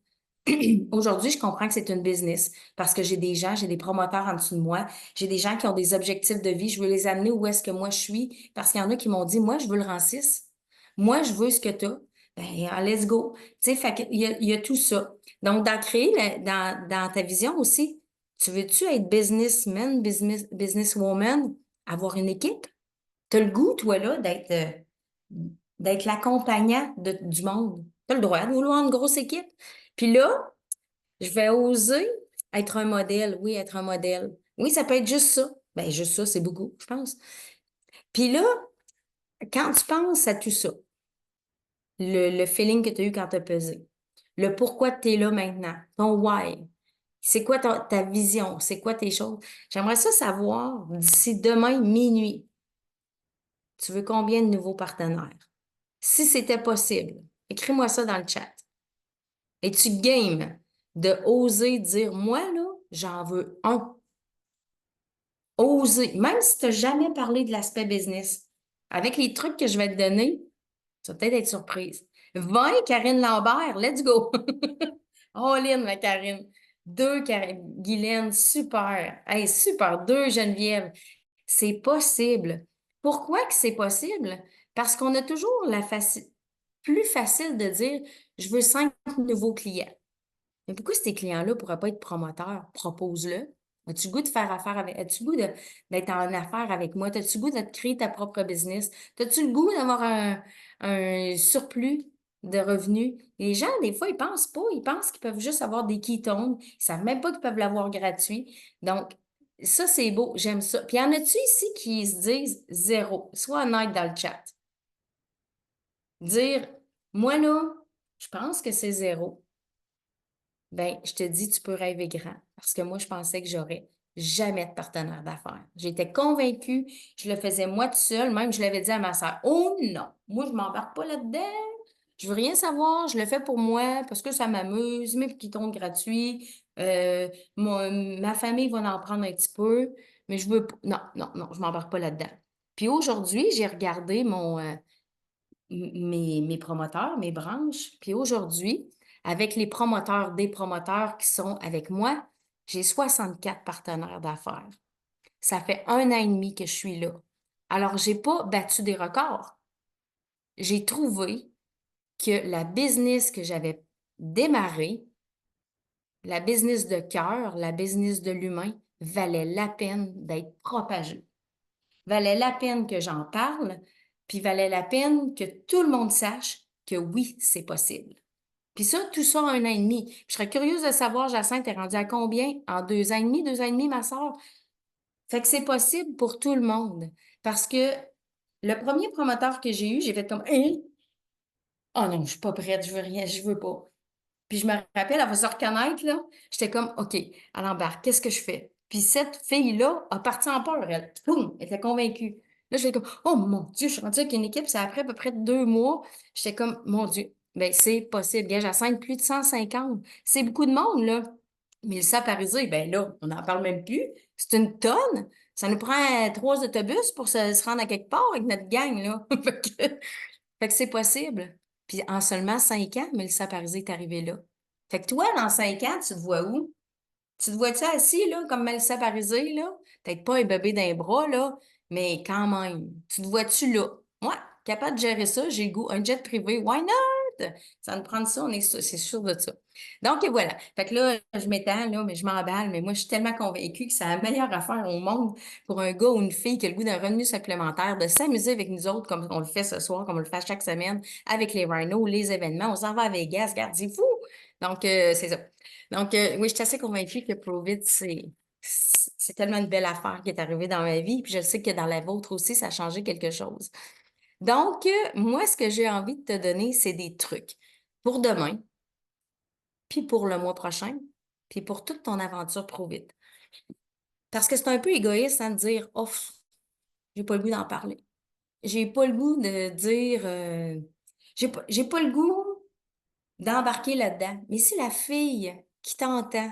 [SPEAKER 2] Aujourd'hui, je comprends que c'est une business parce que j'ai des gens, j'ai des promoteurs en dessous de moi, j'ai des gens qui ont des objectifs de vie, je veux les amener où est-ce que moi je suis parce qu'il y en a qui m'ont dit, moi, je veux le rang 6, moi, je veux ce que tu as. Ben, let's go. Tu sais, fait il y a tout ça. Donc, dans créer, dans ta vision aussi, tu veux-tu être businessman, businesswoman, avoir une équipe? Tu as le goût, toi, là, d'être l'accompagnant du monde. Tu as le droit de vouloir une grosse équipe. Puis là, je vais oser être un modèle. Oui, être un modèle. Oui, ça peut être juste ça. Ben, juste ça, c'est beaucoup, je pense. Puis là, quand tu penses à tout ça, le feeling que tu as eu quand tu as pesé, le pourquoi tu es là maintenant, ton why, c'est quoi ta vision, c'est quoi tes choses, j'aimerais ça savoir d'ici demain minuit, tu veux combien de nouveaux partenaires? Si c'était possible, écris-moi ça dans le chat. Es-tu game de oser dire, moi, là, j'en veux un? Oser, même si tu n'as jamais parlé de l'aspect business, avec les trucs que je vais te donner, tu vas peut-être être surprise. 20, Karine Lambert, let's go! All in, ma Karine. 2, Guylaine, super. Hey, super. 2, Geneviève. C'est possible. Pourquoi que c'est possible? Parce qu'on a toujours plus facile de dire, je veux 5 nouveaux clients. Mais pourquoi ces clients-là ne pourraient pas être promoteurs? Propose-le. As-tu le goût de faire affaire avec, as-tu le goût d'être en affaires avec moi? As-tu le goût de te créer ta propre business? As-tu le goût d'avoir un surplus de revenus? Les gens, des fois, ils pensent pas. Ils pensent qu'ils peuvent juste avoir des ketones. Ils savent même pas qu'ils peuvent l'avoir gratuit. Donc, ça, c'est beau. J'aime ça. Puis, y en a-tu ici qui se disent zéro? Sois honnête dans le chat. Dire, moi, là, je pense que c'est zéro. Ben, je te dis, tu peux rêver grand. Parce que moi, je pensais que j'aurais jamais de partenaire d'affaires. J'étais convaincue, je le faisais moi toute seule, même je l'avais dit à ma soeur. Oh non, moi, je m'embarque pas là-dedans. Je veux rien savoir, je le fais pour moi parce que ça m'amuse, mes petits tons gratuits. Ma famille va en prendre un petit peu, mais je veux non, non, non, je m'embarque pas là-dedans. Puis aujourd'hui, j'ai regardé mes promoteurs, mes branches. Puis aujourd'hui, avec les promoteurs des promoteurs qui sont avec moi, j'ai 64 partenaires d'affaires. Ça fait 1 an et demi que je suis là. Alors, j'ai pas battu des records. J'ai trouvé que la business que j'avais démarrée, la business de cœur, la business de l'humain, valait la peine d'être propagée. Valait la peine que j'en parle, puis valait la peine que tout le monde sache que oui, c'est possible. Puis ça, tout ça en 1 an et demi. Puis je serais curieuse de savoir, Jacinthe, t'es rendue à combien? En 2 ans et demi, 2 ans et demi, ma soeur? Fait que c'est possible pour tout le monde. Parce que le premier promoteur que j'ai eu, j'ai fait comme, hein? Oh non, je suis pas prête, je veux rien, je veux pas. Puis je me rappelle, elle va se reconnaître, là. J'étais comme, OK, elle embarque, qu'est-ce que je fais? Puis cette fille-là a parti en peur, elle. Boum, elle était convaincue. Là, j'étais comme, oh mon Dieu, je suis rendue avec une équipe, c'est après à peu près 2 mois. J'étais comme, mon Dieu, ben c'est possible. Gage à 5, plus de 150. C'est beaucoup de monde, là. Mais le Saparisé, ben là, on n'en parle même plus. C'est une tonne. Ça nous prend 3 autobus pour se rendre à quelque part avec notre gang, là. Fait que c'est possible. Puis en seulement 5 ans, Mélissa Parisé est arrivée là. Fait que toi, dans 5 ans, tu te vois où? Tu te vois-tu assis, là, comme Mélissa Parisé, là? Peut-être pas un bébé d'un bras, là, mais quand même. Tu te vois-tu là? Moi, capable de gérer ça, j'ai le goût. Un jet privé, why not? Ça va nous prendre ça, c'est sûr de ça. Donc, et voilà. Fait que là, je m'étends, là, mais je m'emballe, mais moi, je suis tellement convaincue que c'est la meilleure affaire au monde pour un gars ou une fille qui a le goût d'un revenu supplémentaire, de s'amuser avec nous autres, comme on le fait ce soir, comme on le fait chaque semaine, avec les rhinos, les événements. On s'en va à Vegas, regarde, c'est fou! Donc, c'est ça. Donc, oui, je suis assez convaincue que Provit, c'est tellement une belle affaire qui est arrivée dans ma vie. Puis je sais que dans la vôtre aussi, ça a changé quelque chose. Donc, moi, ce que j'ai envie de te donner, c'est des trucs pour demain, puis pour le mois prochain, puis pour toute ton aventure Provit. Parce que c'est un peu égoïste hein, de dire, oh, j'ai pas le goût d'en parler. J'ai pas le goût de dire, j'ai pas le goût d'embarquer là-dedans. Mais si la fille qui t'entend,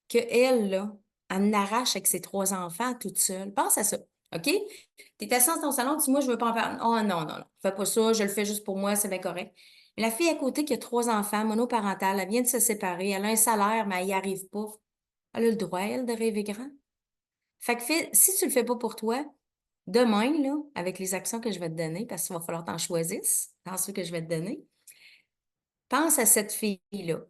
[SPEAKER 2] que elle, là, elle n'arrache avec ses 3 enfants toute seule. Pense à ça, OK? Tu es assis dans ton salon, dis moi, je veux pas en parler. Oh non, non, non, fais pas ça, je le fais juste pour moi, c'est bien correct. Mais la fille à côté qui a 3 enfants, monoparentale, elle vient de se séparer, elle a un salaire, mais elle n'y arrive pas. Elle a le droit, elle, de rêver grand. Fait que si tu le fais pas pour toi, demain, là, avec les actions que je vais te donner, parce qu'il va falloir que tu en choisisses dans ceux que je vais te donner, pense à cette fille-là.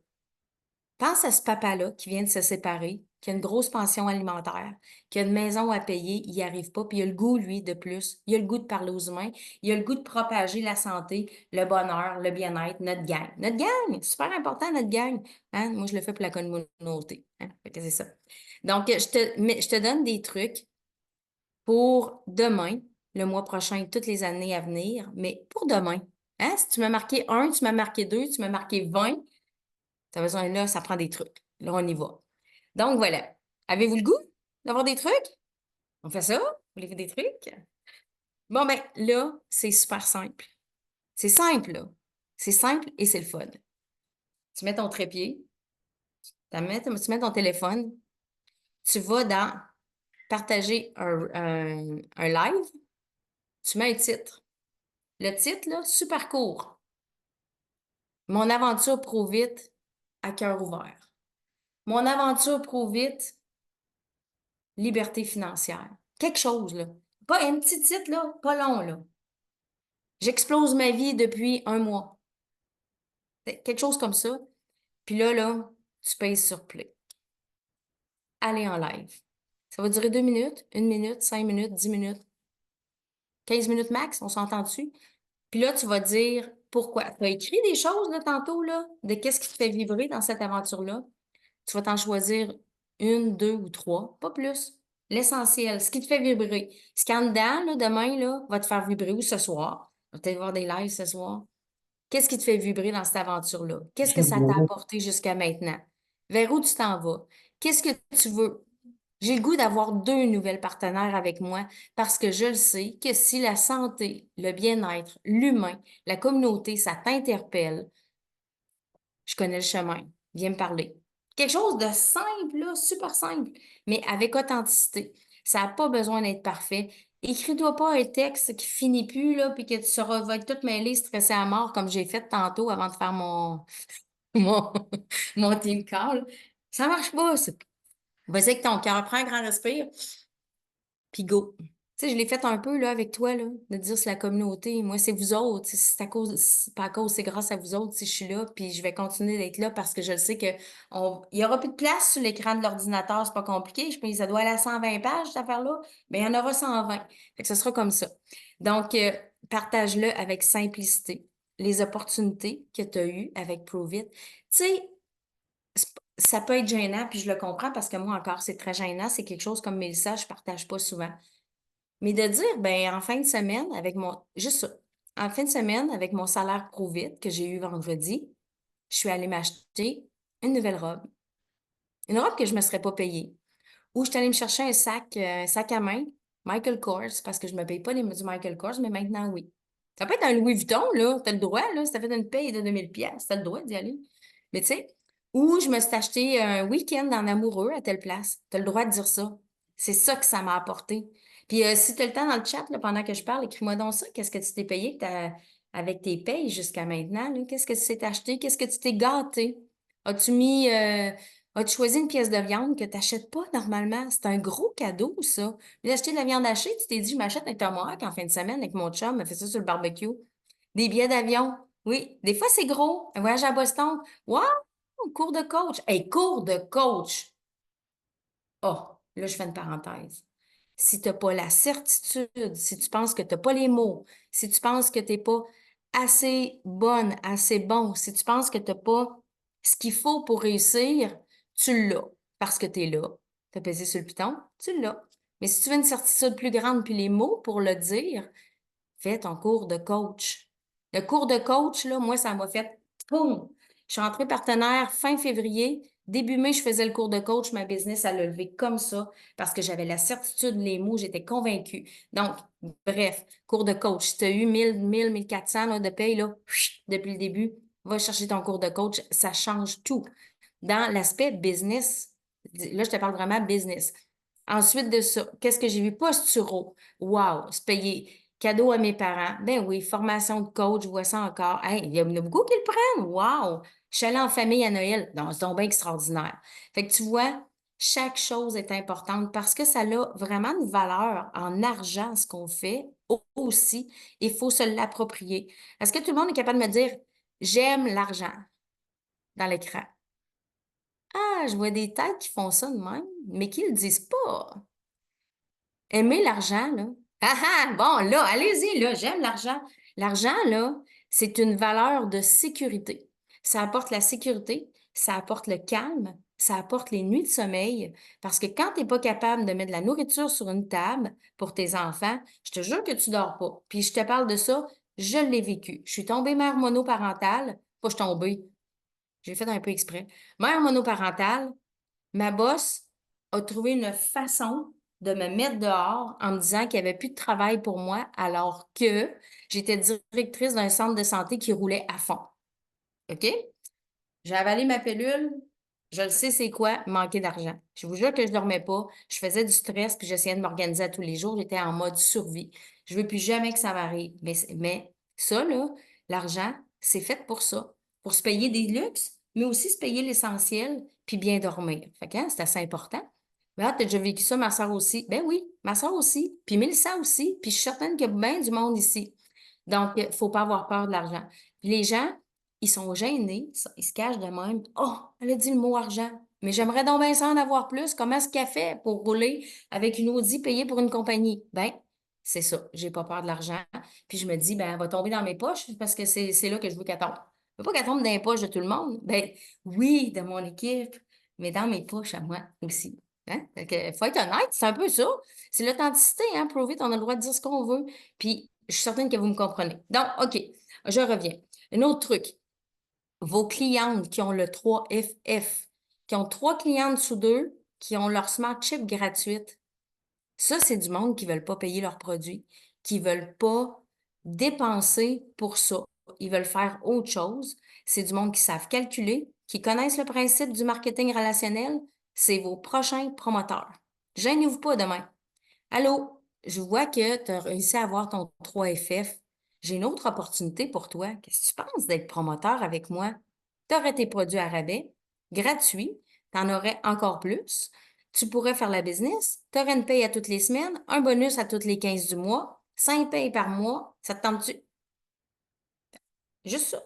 [SPEAKER 2] Pense à ce papa-là qui vient de se séparer, qui a une grosse pension alimentaire, qui a une maison à payer, il n'y arrive pas, puis il a le goût, lui, de plus. Il a le goût de parler aux humains, il a le goût de propager la santé, le bonheur, le bien-être, notre gang. Notre gang, super important, notre gang. Hein? Moi, je le fais pour la communauté. Hein? Fait que c'est ça. Donc, je te donne des trucs pour demain, le mois prochain, et toutes les années à venir, mais pour demain. Hein? Si tu m'as marqué 1, tu m'as marqué 2, tu m'as marqué 20, tu as besoin, là, ça prend des trucs. Là, on y va. Donc, voilà. Avez-vous le goût d'avoir des trucs? On fait ça? Vous voulez faire des trucs? Bon, ben, là, c'est super simple. C'est simple, là. C'est simple et c'est le fun. Tu mets ton trépied, tu mets ton téléphone, tu vas dans partager un live, tu mets un titre. Le titre, là, super court. Mon aventure pro vite à cœur ouvert. Mon aventure pro vite, liberté financière. Quelque chose, là. Pas un petit titre, là, pas long, là. J'explose ma vie depuis un mois. Quelque chose comme ça. Puis là, tu payes sur play. Allez en live. Ça va durer 2 minutes, 1 minute, 5 minutes, 10 minutes, 15 minutes max, on s'entend dessus. Puis là, tu vas dire pourquoi. Tu as écrit des choses là, tantôt, là, de qu'est-ce qui te fait vibrer dans cette aventure-là. Tu vas t'en choisir 1, 2 ou 3, pas plus. L'essentiel, ce qui te fait vibrer. Ce qui en dedans, là, demain, là, va te faire vibrer ou ce soir. On va peut-être voir des lives ce soir. Qu'est-ce qui te fait vibrer dans cette aventure-là? Qu'est-ce que ça t'a apporté jusqu'à maintenant? Vers où tu t'en vas? Qu'est-ce que tu veux? J'ai le goût d'avoir 2 nouvelles partenaires avec moi parce que je le sais que si la santé, le bien-être, l'humain, la communauté, ça t'interpelle, je connais le chemin. Viens me parler. Quelque chose de simple, là, super simple, mais avec authenticité. Ça n'a pas besoin d'être parfait. Écris-toi pas un texte qui finit plus, là, puis que tu seras, va être toute mêlée, stressée à mort, comme j'ai fait tantôt avant de faire mon, mon team call. Ça marche pas. Vas-y avec ton cœur, prends un grand respire. Puis go. Tu sais, je l'ai fait un peu là avec toi, là, de dire c'est la communauté. Moi, c'est vous autres. C'est à cause, c'est pas à cause, c'est grâce à vous autres si je suis là. Puis je vais continuer d'être là parce que je le sais que il y aura plus de place sur l'écran de l'ordinateur. C'est pas compliqué. Je pense que ça doit aller à 120 pages, cette affaire-là. Mais il y en aura 120. Fait que ce sera comme ça. Donc, partage-le avec simplicité. Les opportunités que tu as eues avec Provit. Tu sais, ça peut être gênant, puis je le comprends parce que moi encore, c'est très gênant. C'est quelque chose comme Mélissa, je partage pas souvent. Mais de dire, ben, en fin de semaine, juste ça, en fin de semaine, avec mon salaire Pro Vite que j'ai eu vendredi, je suis allée m'acheter une nouvelle robe. Une robe que je me serais pas payée. Ou je suis allée me chercher un sac à main, Michael Kors, parce que je me paye pas du Michael Kors, mais maintenant, oui. Ça peut être un Louis Vuitton, là. T'as le droit, là. Si t'as fait une paye de 2000 pièces, t'as le droit d'y aller. Mais tu sais, ou je me suis acheté un week-end en amoureux à telle place. T'as le droit de dire ça. C'est ça que ça m'a apporté. Puis si t'as le temps dans le chat, là, pendant que je parle, écris-moi donc ça. Qu'est-ce que tu t'es payé avec tes payes jusqu'à maintenant, là? Qu'est-ce que tu t'es acheté? Qu'est-ce que tu t'es gâté? As-tu mis, as-tu choisi une pièce de viande que tu n'achètes pas normalement? C'est un gros cadeau, ça. J'ai acheté de la viande hachée, tu t'es dit, je m'achète un tomahawk en fin de semaine avec mon chum, on fait ça sur le barbecue. Des billets d'avion. Oui, des fois, c'est gros. Un voyage à Boston. Wow! Cours de coach. Hey, cours de coach. Oh, là, je fais une parenthèse. Si tu n'as pas la certitude, si tu penses que tu n'as pas les mots, si tu penses que tu n'es pas assez bonne, assez bon, si tu penses que tu n'as pas ce qu'il faut pour réussir, tu l'as. Parce que tu es là. Tu as pesé sur le piton, tu l'as. Mais si tu veux une certitude plus grande puis les mots pour le dire, fais ton cours de coach. Le cours de coach, là, moi, ça m'a fait boum! Je suis entrée partenaire fin février. Début mai, je faisais le cours de coach. Ma business, elle a levé comme ça parce que j'avais la certitude, les mots, j'étais convaincue. Donc, bref, cours de coach. Si tu as eu 1 400 là, de paye là, depuis le début, va chercher ton cours de coach. Ça change tout. Dans l'aspect business, là, je te parle vraiment business. Ensuite de ça, qu'est-ce que j'ai vu? Posturo. Wow, c'est payé. Cadeau à mes parents. Ben oui, formation de coach, je vois ça encore. Hey, il y en a beaucoup qui le prennent. Wow! Je suis allée en famille à Noël. Non, c'est donc bien extraordinaire. Fait que tu vois, chaque chose est importante parce que ça a vraiment une valeur en argent, ce qu'on fait aussi. Il faut se l'approprier. Est-ce que tout le monde est capable de me dire, j'aime l'argent dans l'écran? Ah, je vois des têtes qui font ça de même, mais qui le disent pas. Aimer l'argent, là. Ah ah, bon, là, allez-y, là, j'aime l'argent. L'argent, là, c'est une valeur de sécurité. Ça apporte la sécurité, ça apporte le calme, ça apporte les nuits de sommeil, parce que quand tu n'es pas capable de mettre de la nourriture sur une table pour tes enfants, je te jure que tu dors pas. Puis je te parle de ça, je l'ai vécu. Je suis tombée mère monoparentale, pas je suis tombée, j'ai fait un peu exprès. Mère monoparentale, ma boss a trouvé une façon de me mettre dehors en me disant qu'il n'y avait plus de travail pour moi alors que j'étais directrice d'un centre de santé qui roulait à fond. OK? J'ai avalé ma pilule. Je le sais, c'est quoi manquer d'argent. Je vous jure que je ne dormais pas. Je faisais du stress puis j'essayais de m'organiser à tous les jours. J'étais en mode survie. Je ne veux plus jamais que ça m'arrive. Mais ça, là, l'argent, c'est fait pour ça. Pour se payer des luxes, mais aussi se payer l'essentiel puis bien dormir. Fait que, hein, c'est assez important. Mais ah, t'as déjà vécu ça, ma soeur aussi. Ben oui, ma soeur aussi. Puis Mélissa aussi. Puis je suis certaine qu'il y a bien du monde ici. Donc, il ne faut pas avoir peur de l'argent. Puis les gens, ils sont gênés, ils se cachent de même. Oh, elle a dit le mot argent. Mais j'aimerais donc bien ça en avoir plus. Comment est-ce qu'elle fait pour rouler avec une Audi payée pour une compagnie? Ben, c'est ça. J'ai pas peur de l'argent. Puis je me dis, ben, elle va tomber dans mes poches parce que c'est là que je veux qu'elle tombe. Je veux pas qu'elle tombe dans les poches de tout le monde. Ben, oui, de mon équipe, mais dans mes poches à moi aussi. Hein? Fait que, faut être honnête, c'est un peu ça. C'est l'authenticité, hein? Prove it, on a le droit de dire ce qu'on veut. Puis, je suis certaine que vous me comprenez. Donc, OK, je reviens. Un autre truc. Vos clientes qui ont le 3FF, qui ont 3 clientes sous 2, qui ont leur Smart Chip gratuite, ça, c'est du monde qui ne veulent pas payer leurs produits, qui ne veulent pas dépenser pour ça. Ils veulent faire autre chose. C'est du monde qui savent calculer, qui connaissent le principe du marketing relationnel. C'est vos prochains promoteurs. Gênez-vous pas demain. Allô, je vois que tu as réussi à avoir ton 3FF. J'ai une autre opportunité pour toi. Qu'est-ce que tu penses d'être promoteur avec moi? Tu aurais tes produits à rabais, gratuits, tu en aurais encore plus. Tu pourrais faire la business, tu aurais une paye à toutes les semaines, un bonus à toutes les 15 du mois, 5 payes par mois. Ça te tente-tu? Juste ça.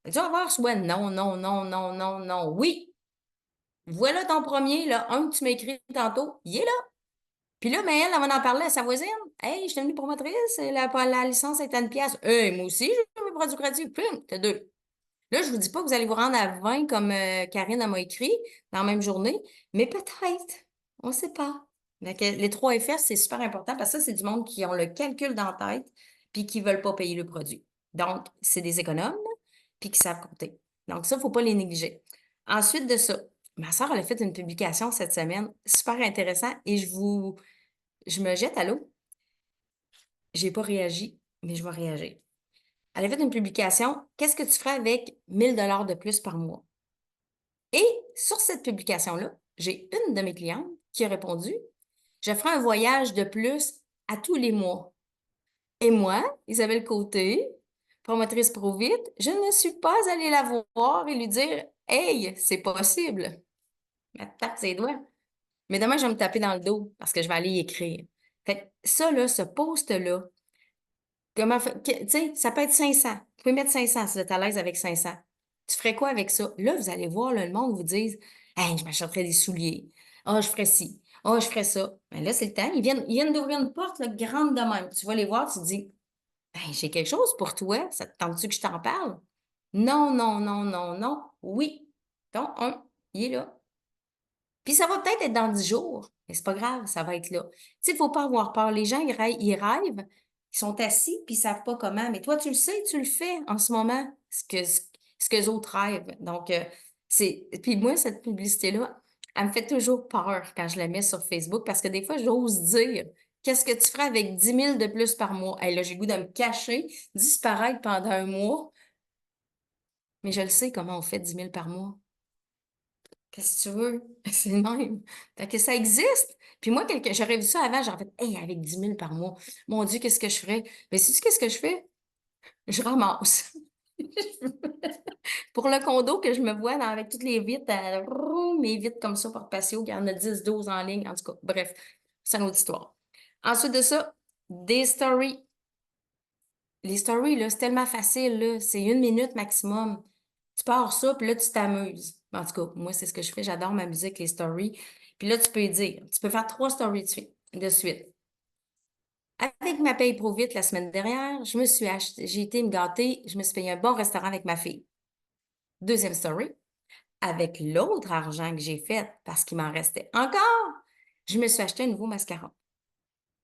[SPEAKER 2] Tu vas voir, soit non, non, non, non, non, non, oui. Voilà ton premier, là, un que tu m'as écrit tantôt, il est là. Puis là, mais elle va en parler à sa voisine. Hey, je suis devenue promotrice, la licence est à une pièce. Hey, moi aussi, j'ai mes produits gratuits. Pum, t'as 2. Là, je vous dis pas que vous allez vous rendre à 20 comme Karine m'a écrit dans la même journée, mais peut-être. On ne sait pas. Donc, les 3 FS, c'est super important parce que ça, c'est du monde qui ont le calcul dans la tête puis qui ne veulent pas payer le produit. Donc, c'est des économes puis qui savent compter. Donc, ça, il ne faut pas les négliger. Ensuite de ça, ma soeur, elle a fait une publication cette semaine, super intéressant, et je me jette à l'eau. Je n'ai pas réagi, mais je vais réagir. Elle a fait une publication. Qu'est-ce que tu ferais avec 1 000 $ de plus par mois? Et sur cette publication-là, j'ai une de mes clientes qui a répondu, je ferai un voyage de plus à tous les mois. Et moi, Isabelle Côté, promotrice Pro Vite, je ne suis pas allée la voir et lui dire, hey, c'est possible. Elle tape ses doigts. Mais demain, je vais me taper dans le dos parce que je vais aller y écrire. Fait que ça, là, ce post-là, tu sais, ça peut être 500. Vous pouvez mettre 500 si vous êtes à l'aise avec 500. Tu ferais quoi avec ça? Là, vous allez voir, là, le monde vous dise, hey, je m'achèterais des souliers. Ah, je ferais ci. Ah, je ferais ça. Mais là, c'est le temps. Ils viennent d'ouvrir une porte là, grande de même. Tu vas les voir, tu te dis, hey, j'ai quelque chose pour toi. Ça te tente-tu que je t'en parle? Non, non, non, non, non. Oui. Donc, il est là. Puis ça va peut-être être dans 10 jours, mais c'est pas grave, ça va être là. Tu sais, il faut pas avoir peur. Les gens, ils rêvent, ils sont assis, puis ils savent pas comment. Mais toi, tu le sais, tu le fais en ce moment, ce que les autres rêvent. Donc, c'est... Puis moi, cette publicité-là, elle me fait toujours peur quand je la mets sur Facebook, parce que des fois, j'ose dire, qu'est-ce que tu ferais avec 10 000 de plus par mois? Hey, là, j'ai le goût de me cacher, disparaître pendant un mois, mais je le sais comment on fait 10 000 par mois. Qu'est-ce que tu veux? C'est le même. Fait que ça existe. Puis moi, j'aurais vu ça avant, j'aurais fait, hey, avec 10 000 par mois, mon Dieu, qu'est-ce que je ferais? Mais sais-tu qu'est-ce que je fais? Je ramasse. Pour le condo que je me vois avec toutes les vitres, mes vitres comme ça par patio, il y en a 10, 12 en ligne, en tout cas. Bref, c'est une autre histoire. Ensuite de ça, des stories. Les stories, là, c'est tellement facile, là. C'est 1 minute maximum. Tu pars ça, puis là, tu t'amuses. En tout cas, moi, c'est ce que je fais. J'adore ma musique, les stories. Puis là, tu peux dire, tu peux faire 3 stories de suite. Avec ma paye pro vite la semaine dernière, j'ai été me gâter, je me suis payé un bon restaurant avec ma fille. Deuxième story, avec l'autre argent que j'ai fait, parce qu'il m'en restait encore, je me suis acheté un nouveau mascara.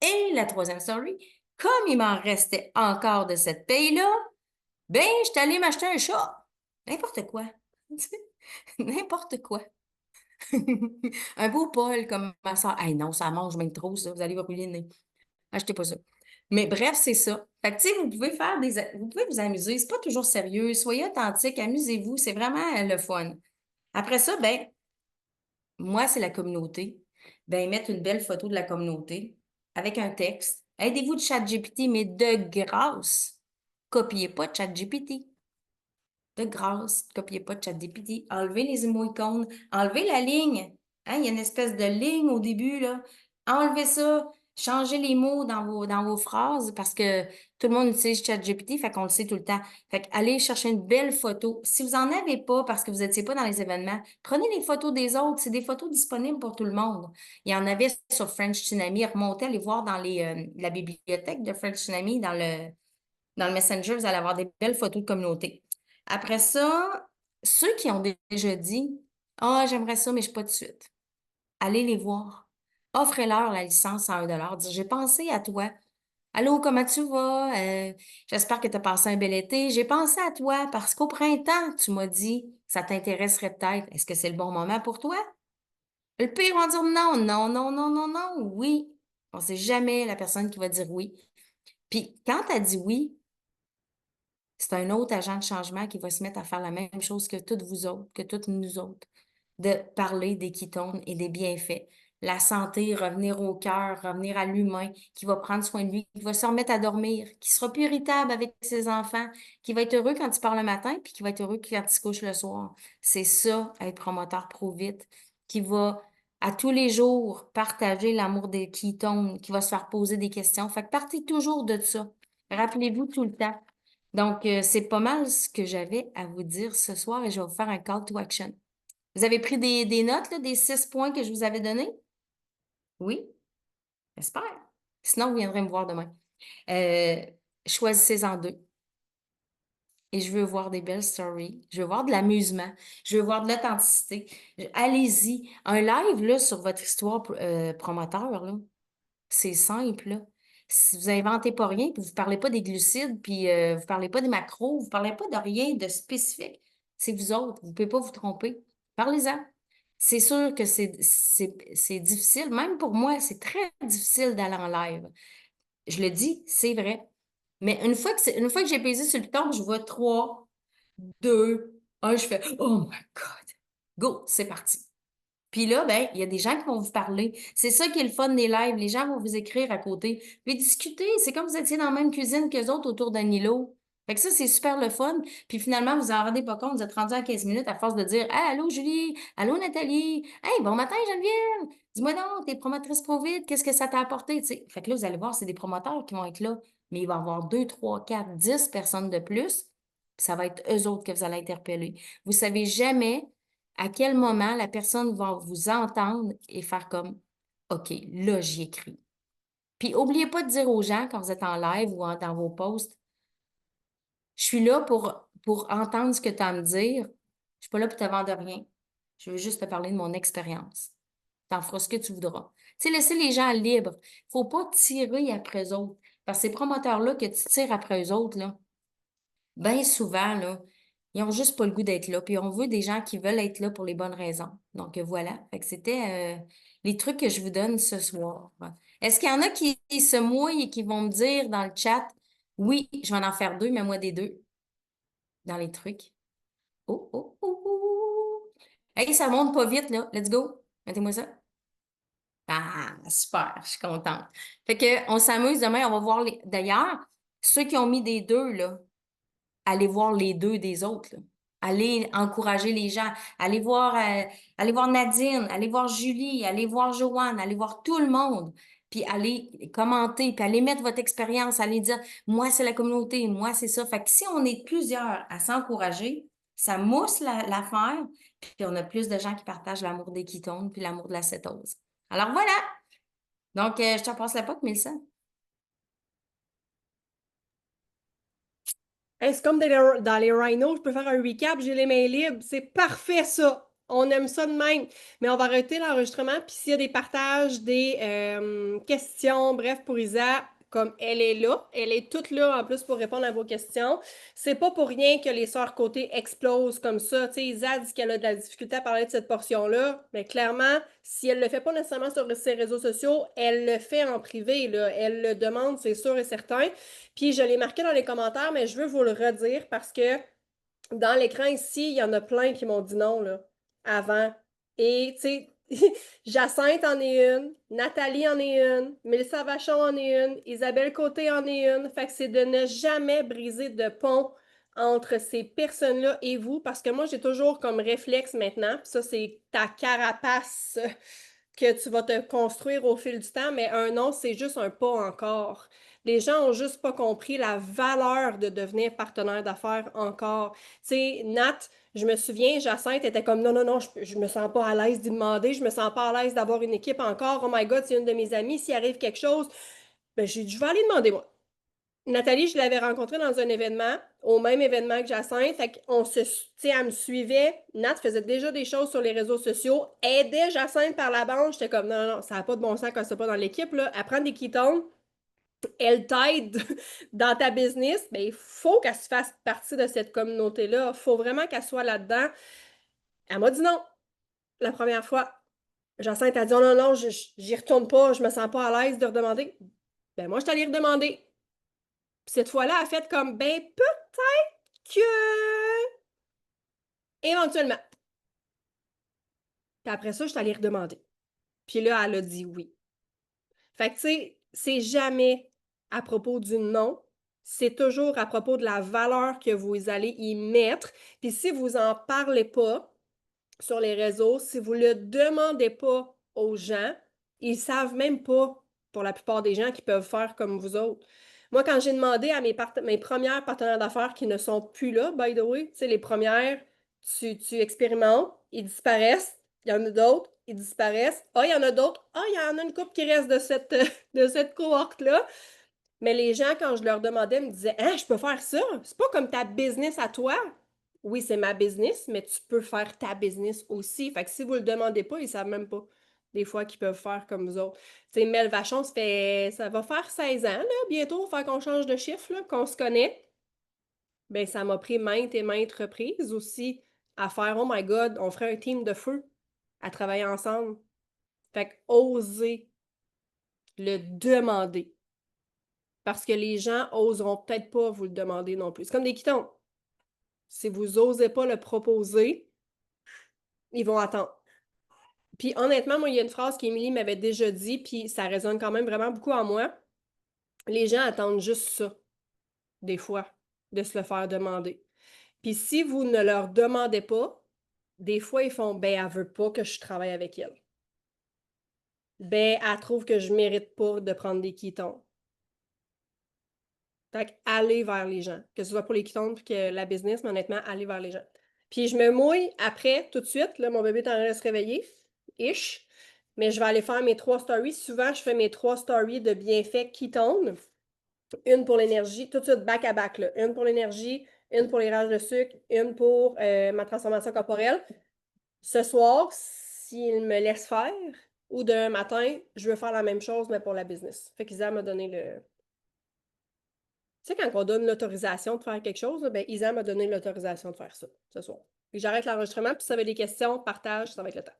[SPEAKER 2] Et la troisième story, comme il m'en restait encore de cette paye-là, ben, je suis allée m'acheter un chat. N'importe quoi. N'importe quoi. Un beau Paul comme ma soeur. Hey, non, ça mange même trop, ça. Vous allez vous ruiner le nez. Achetez pas ça. Mais bref, c'est ça. Fait que, tu sais, vous pouvez vous amuser. C'est pas toujours sérieux. Soyez authentique, amusez-vous. C'est vraiment le fun. Après ça, ben, moi, c'est la communauté. Ben, mettre une belle photo de la communauté avec un texte. Aidez-vous de ChatGPT, mais de grâce, copiez pas ChatGPT. De grâce, copiez pas ChatGPT. Enlevez les émoticônes. Enlevez la ligne. Hein, il y a une espèce de ligne au début, là. Enlevez ça. Changez les mots dans vos phrases parce que tout le monde utilise ChatGPT, fait qu'on le sait tout le temps. Fait que allez chercher une belle photo. Si vous en avez pas parce que vous n'étiez pas dans les événements, prenez les photos des autres. C'est des photos disponibles pour tout le monde. Il y en avait sur French Tsunami. Remontez, allez voir dans la bibliothèque de French Tsunami, dans le Messenger, vous allez avoir des belles photos de communauté. Après ça, ceux qui ont déjà dit, ah, j'aimerais ça, mais je ne pas de suite. Allez les voir. Offrez-leur la licence à 1 $. Dites, j'ai pensé à toi. Allô, comment tu vas? J'espère que tu as passé un bel été. J'ai pensé à toi parce qu'au printemps, tu m'as dit que ça t'intéresserait peut-être. Est-ce que c'est le bon moment pour toi? Le pire, ils vont dire non, non, non, non, non, non, oui. On ne sait jamais la personne qui va dire oui. Puis quand tu as dit oui, c'est un autre agent de changement qui va se mettre à faire la même chose que toutes vous autres, que toutes nous autres, de parler des ketones et des bienfaits. La santé, revenir au cœur, revenir à l'humain, qui va prendre soin de lui, qui va se remettre à dormir, qui sera plus irritable avec ses enfants, qui va être heureux quand il part le matin, puis qui va être heureux quand il se couche le soir. C'est ça, être promoteur pro-vite, qui va à tous les jours partager l'amour des ketones, qui va se faire poser des questions. Fait que partez toujours de ça. Rappelez-vous tout le temps. Donc, c'est pas mal ce que j'avais à vous dire ce soir et je vais vous faire un call to action. Vous avez pris des notes, là, des 6 points que je vous avais donnés? Oui? J'espère. Sinon, vous viendrez me voir demain. Euh, choisissez-en 2. Et je veux voir des belles stories. Je veux voir de l'amusement. Je veux voir de l'authenticité. Allez-y. Un live, là, sur votre histoire promoteur, là. C'est simple, là. Si vous inventez pas rien, puis vous parlez pas des glucides, puis vous parlez pas des macros, vous parlez pas de rien de spécifique, c'est vous autres. Vous pouvez pas vous tromper. Parlez-en. C'est sûr que c'est difficile. Même pour moi, c'est très difficile d'aller en live. Je le dis, c'est vrai. Mais une fois que j'ai pesé sur le piton, je vois 3, 2, 1, je fais Oh my God! Go, c'est parti. Puis là, ben, il y a des gens qui vont vous parler. C'est ça qui est le fun des lives. Les gens vont vous écrire à côté. Puis discuter. C'est comme vous étiez dans la même cuisine qu'eux autres autour d'un îlot. Fait que ça, c'est super le fun. Puis finalement, vous en rendez pas compte. Vous êtes rendu à 15 minutes à force de dire hey, allô Julie, allô Nathalie, hey, bon matin Geneviève. Dis-moi donc, t'es promotrice pro vite, qu'est-ce que ça t'a apporté? Tu sais. Fait que là, vous allez voir, c'est des promoteurs qui vont être là. Mais il va y avoir 2, 3, 4, 10 personnes de plus. Puis ça va être eux autres que vous allez interpeller. Vous savez jamais à quel moment la personne va vous entendre et faire comme OK, là, j'y écris. Puis, n'oubliez pas de dire aux gens quand vous êtes en live ou dans vos posts, je suis là pour entendre ce que tu as à me dire. Je suis pas là pour te vendre rien. Je veux juste te parler de mon expérience. T'en feras ce que tu voudras. Tu sais, laissez les gens libres. Faut pas tirer après eux autres. Parce que ces promoteurs-là que tu tires après eux autres, là, bien souvent, là, ils ont juste pas le goût d'être là. Puis on veut des gens qui veulent être là pour les bonnes raisons. Donc voilà. Fait que c'était les trucs que je vous donne ce soir. Est-ce qu'il y en a qui se mouillent et qui vont me dire dans le chat, oui, je vais en faire 2, mais moi des 2 dans les trucs. Oh, oh, oh, oh. Hey, ça monte pas vite, là. Let's go. Mettez-moi ça. Ah, super, je suis contente. Fait que on s'amuse demain, on va voir les. D'ailleurs, ceux qui ont mis des deux, là, allez voir les deux des autres, là. Allez encourager les gens. Allez voir Nadine, allez voir Julie, allez voir Joanne, allez voir tout le monde. Puis allez commenter, puis allez mettre votre expérience, allez dire, moi, c'est la communauté, moi, c'est ça. Fait que si on est plusieurs à s'encourager, ça mousse l'affaire, puis on a plus de gens qui partagent l'amour des ketones, puis l'amour de la cétose. Alors voilà. Donc, je te passe la pote, Mélissa.
[SPEAKER 1] Hey, c'est comme dans les Rhinos, je peux faire un recap, j'ai les mains libres. C'est parfait, ça. On aime ça de même. Mais on va arrêter l'enregistrement. Puis s'il y a des partages, des questions, bref, pour Isa, comme elle est là, elle est toute là en plus pour répondre à vos questions. C'est pas pour rien que les sœurs côté explosent comme ça. Tu sais, Isa dit qu'elle a de la difficulté à parler de cette portion-là. Mais clairement, si elle le fait pas nécessairement sur ses réseaux sociaux, elle le fait en privé, là. Elle le demande, c'est sûr et certain. Puis je l'ai marqué dans les commentaires, mais je veux vous le redire parce que dans l'écran ici, il y en a plein qui m'ont dit non, là, avant. Et, tu sais, Jacinthe en est une, Nathalie en est une, Mélissa Vachon en est une, Isabelle Côté en est une. Fait que c'est de ne jamais briser de pont entre ces personnes-là et vous, parce que moi, j'ai toujours comme réflexe maintenant, puis ça, c'est ta carapace que tu vas te construire au fil du temps, mais un non, c'est juste un pas encore. Les gens ont juste pas compris la valeur de devenir partenaire d'affaires encore. Tu sais, Nat, je me souviens, Jacinthe était comme non, non, non, je me sens pas à l'aise d'y demander, je me sens pas à l'aise d'avoir une équipe encore. Oh my God, c'est une de mes amies, s'il arrive quelque chose, ben j'ai dit, je vais aller demander moi. Nathalie, je l'avais rencontrée dans un événement, au même événement que Jacinthe. Fait qu'on se, tu sais, elle me suivait. Nat faisait déjà des choses sur les réseaux sociaux, aidait Jacinthe par la bande. J'étais comme, non, non, non, ça n'a pas de bon sens quand c'est pas dans l'équipe, là. Elle prend des ketones, elle t'aide dans ta business. Mais il faut qu'elle se fasse partie de cette communauté-là. Il faut vraiment qu'elle soit là-dedans. Elle m'a dit non la première fois. Jacinthe a dit, oh non, non, j'y retourne pas, je me sens pas à l'aise de redemander. Ben, moi, je t'allais redemander. Puis cette fois-là, elle a fait comme, ben, peut-être que. Éventuellement. Puis après ça, je suis allée redemander. Puis là, elle a dit oui. Fait que, tu sais, c'est jamais à propos du non. C'est toujours à propos de la valeur que vous allez y mettre. Puis si vous en parlez pas sur les réseaux, si vous le demandez pas aux gens, ils savent même pas, pour la plupart des gens, qui peuvent faire comme vous autres. Moi, quand j'ai demandé à mes premières partenaires d'affaires qui ne sont plus là, by the way, tu sais, les premières, tu expérimentes, ils disparaissent. Il y en a d'autres, ils disparaissent. Ah, il y en a d'autres. Ah, il y en a une couple qui reste de de cette cohorte-là. Mais les gens, quand je leur demandais, me disaient, hein, je peux faire ça. C'est pas comme ta business à toi. Oui, c'est ma business, mais tu peux faire ta business aussi. Fait que si vous le demandez pas, ils savent même pas. Des fois, qu'ils peuvent faire comme vous autres. Tu sais, Mel Vachon, ça va faire 16 ans, là, bientôt, faire qu'on change de chiffre, là, qu'on se connaît. Ben, ça m'a pris maintes et maintes reprises aussi à faire, oh my God, on ferait un team de feu à travailler ensemble. Fait que oser le demander. Parce que les gens oseront peut-être pas vous le demander non plus. C'est comme des quitons. Si vous osez pas le proposer, ils vont attendre. Puis honnêtement, moi, il y a une phrase qu'Émilie m'avait déjà dit, puis ça résonne quand même vraiment beaucoup en moi. Les gens attendent juste ça, des fois, de se le faire demander. Puis si vous ne leur demandez pas, des fois, ils font, ben, elle veut pas que je travaille avec elle. Ben, elle trouve que je mérite pas de prendre des quitons. Fait que aller vers les gens, que ce soit pour les quitons puis que la business, mais honnêtement, aller vers les gens. Puis je me mouille après, tout de suite. Là, mon bébé est en train de se réveiller, ish. Mais je vais aller faire mes 3 stories. Souvent, je fais mes 3 stories de bienfaits ketone. Une pour l'énergie, tout de suite back à back. Là. Une pour l'énergie, une pour les rages de sucre, une pour ma transformation corporelle. Ce soir, s'il me laisse faire, ou demain matin, je veux faire la même chose, mais pour la business. Fait qu'Isa m'a donné le, tu sais, quand on donne l'autorisation de faire quelque chose, ben, Isa m'a donné l'autorisation de faire ça ce soir. J'arrête l'enregistrement, puis si vous avez des questions, partage, ça va être le temps.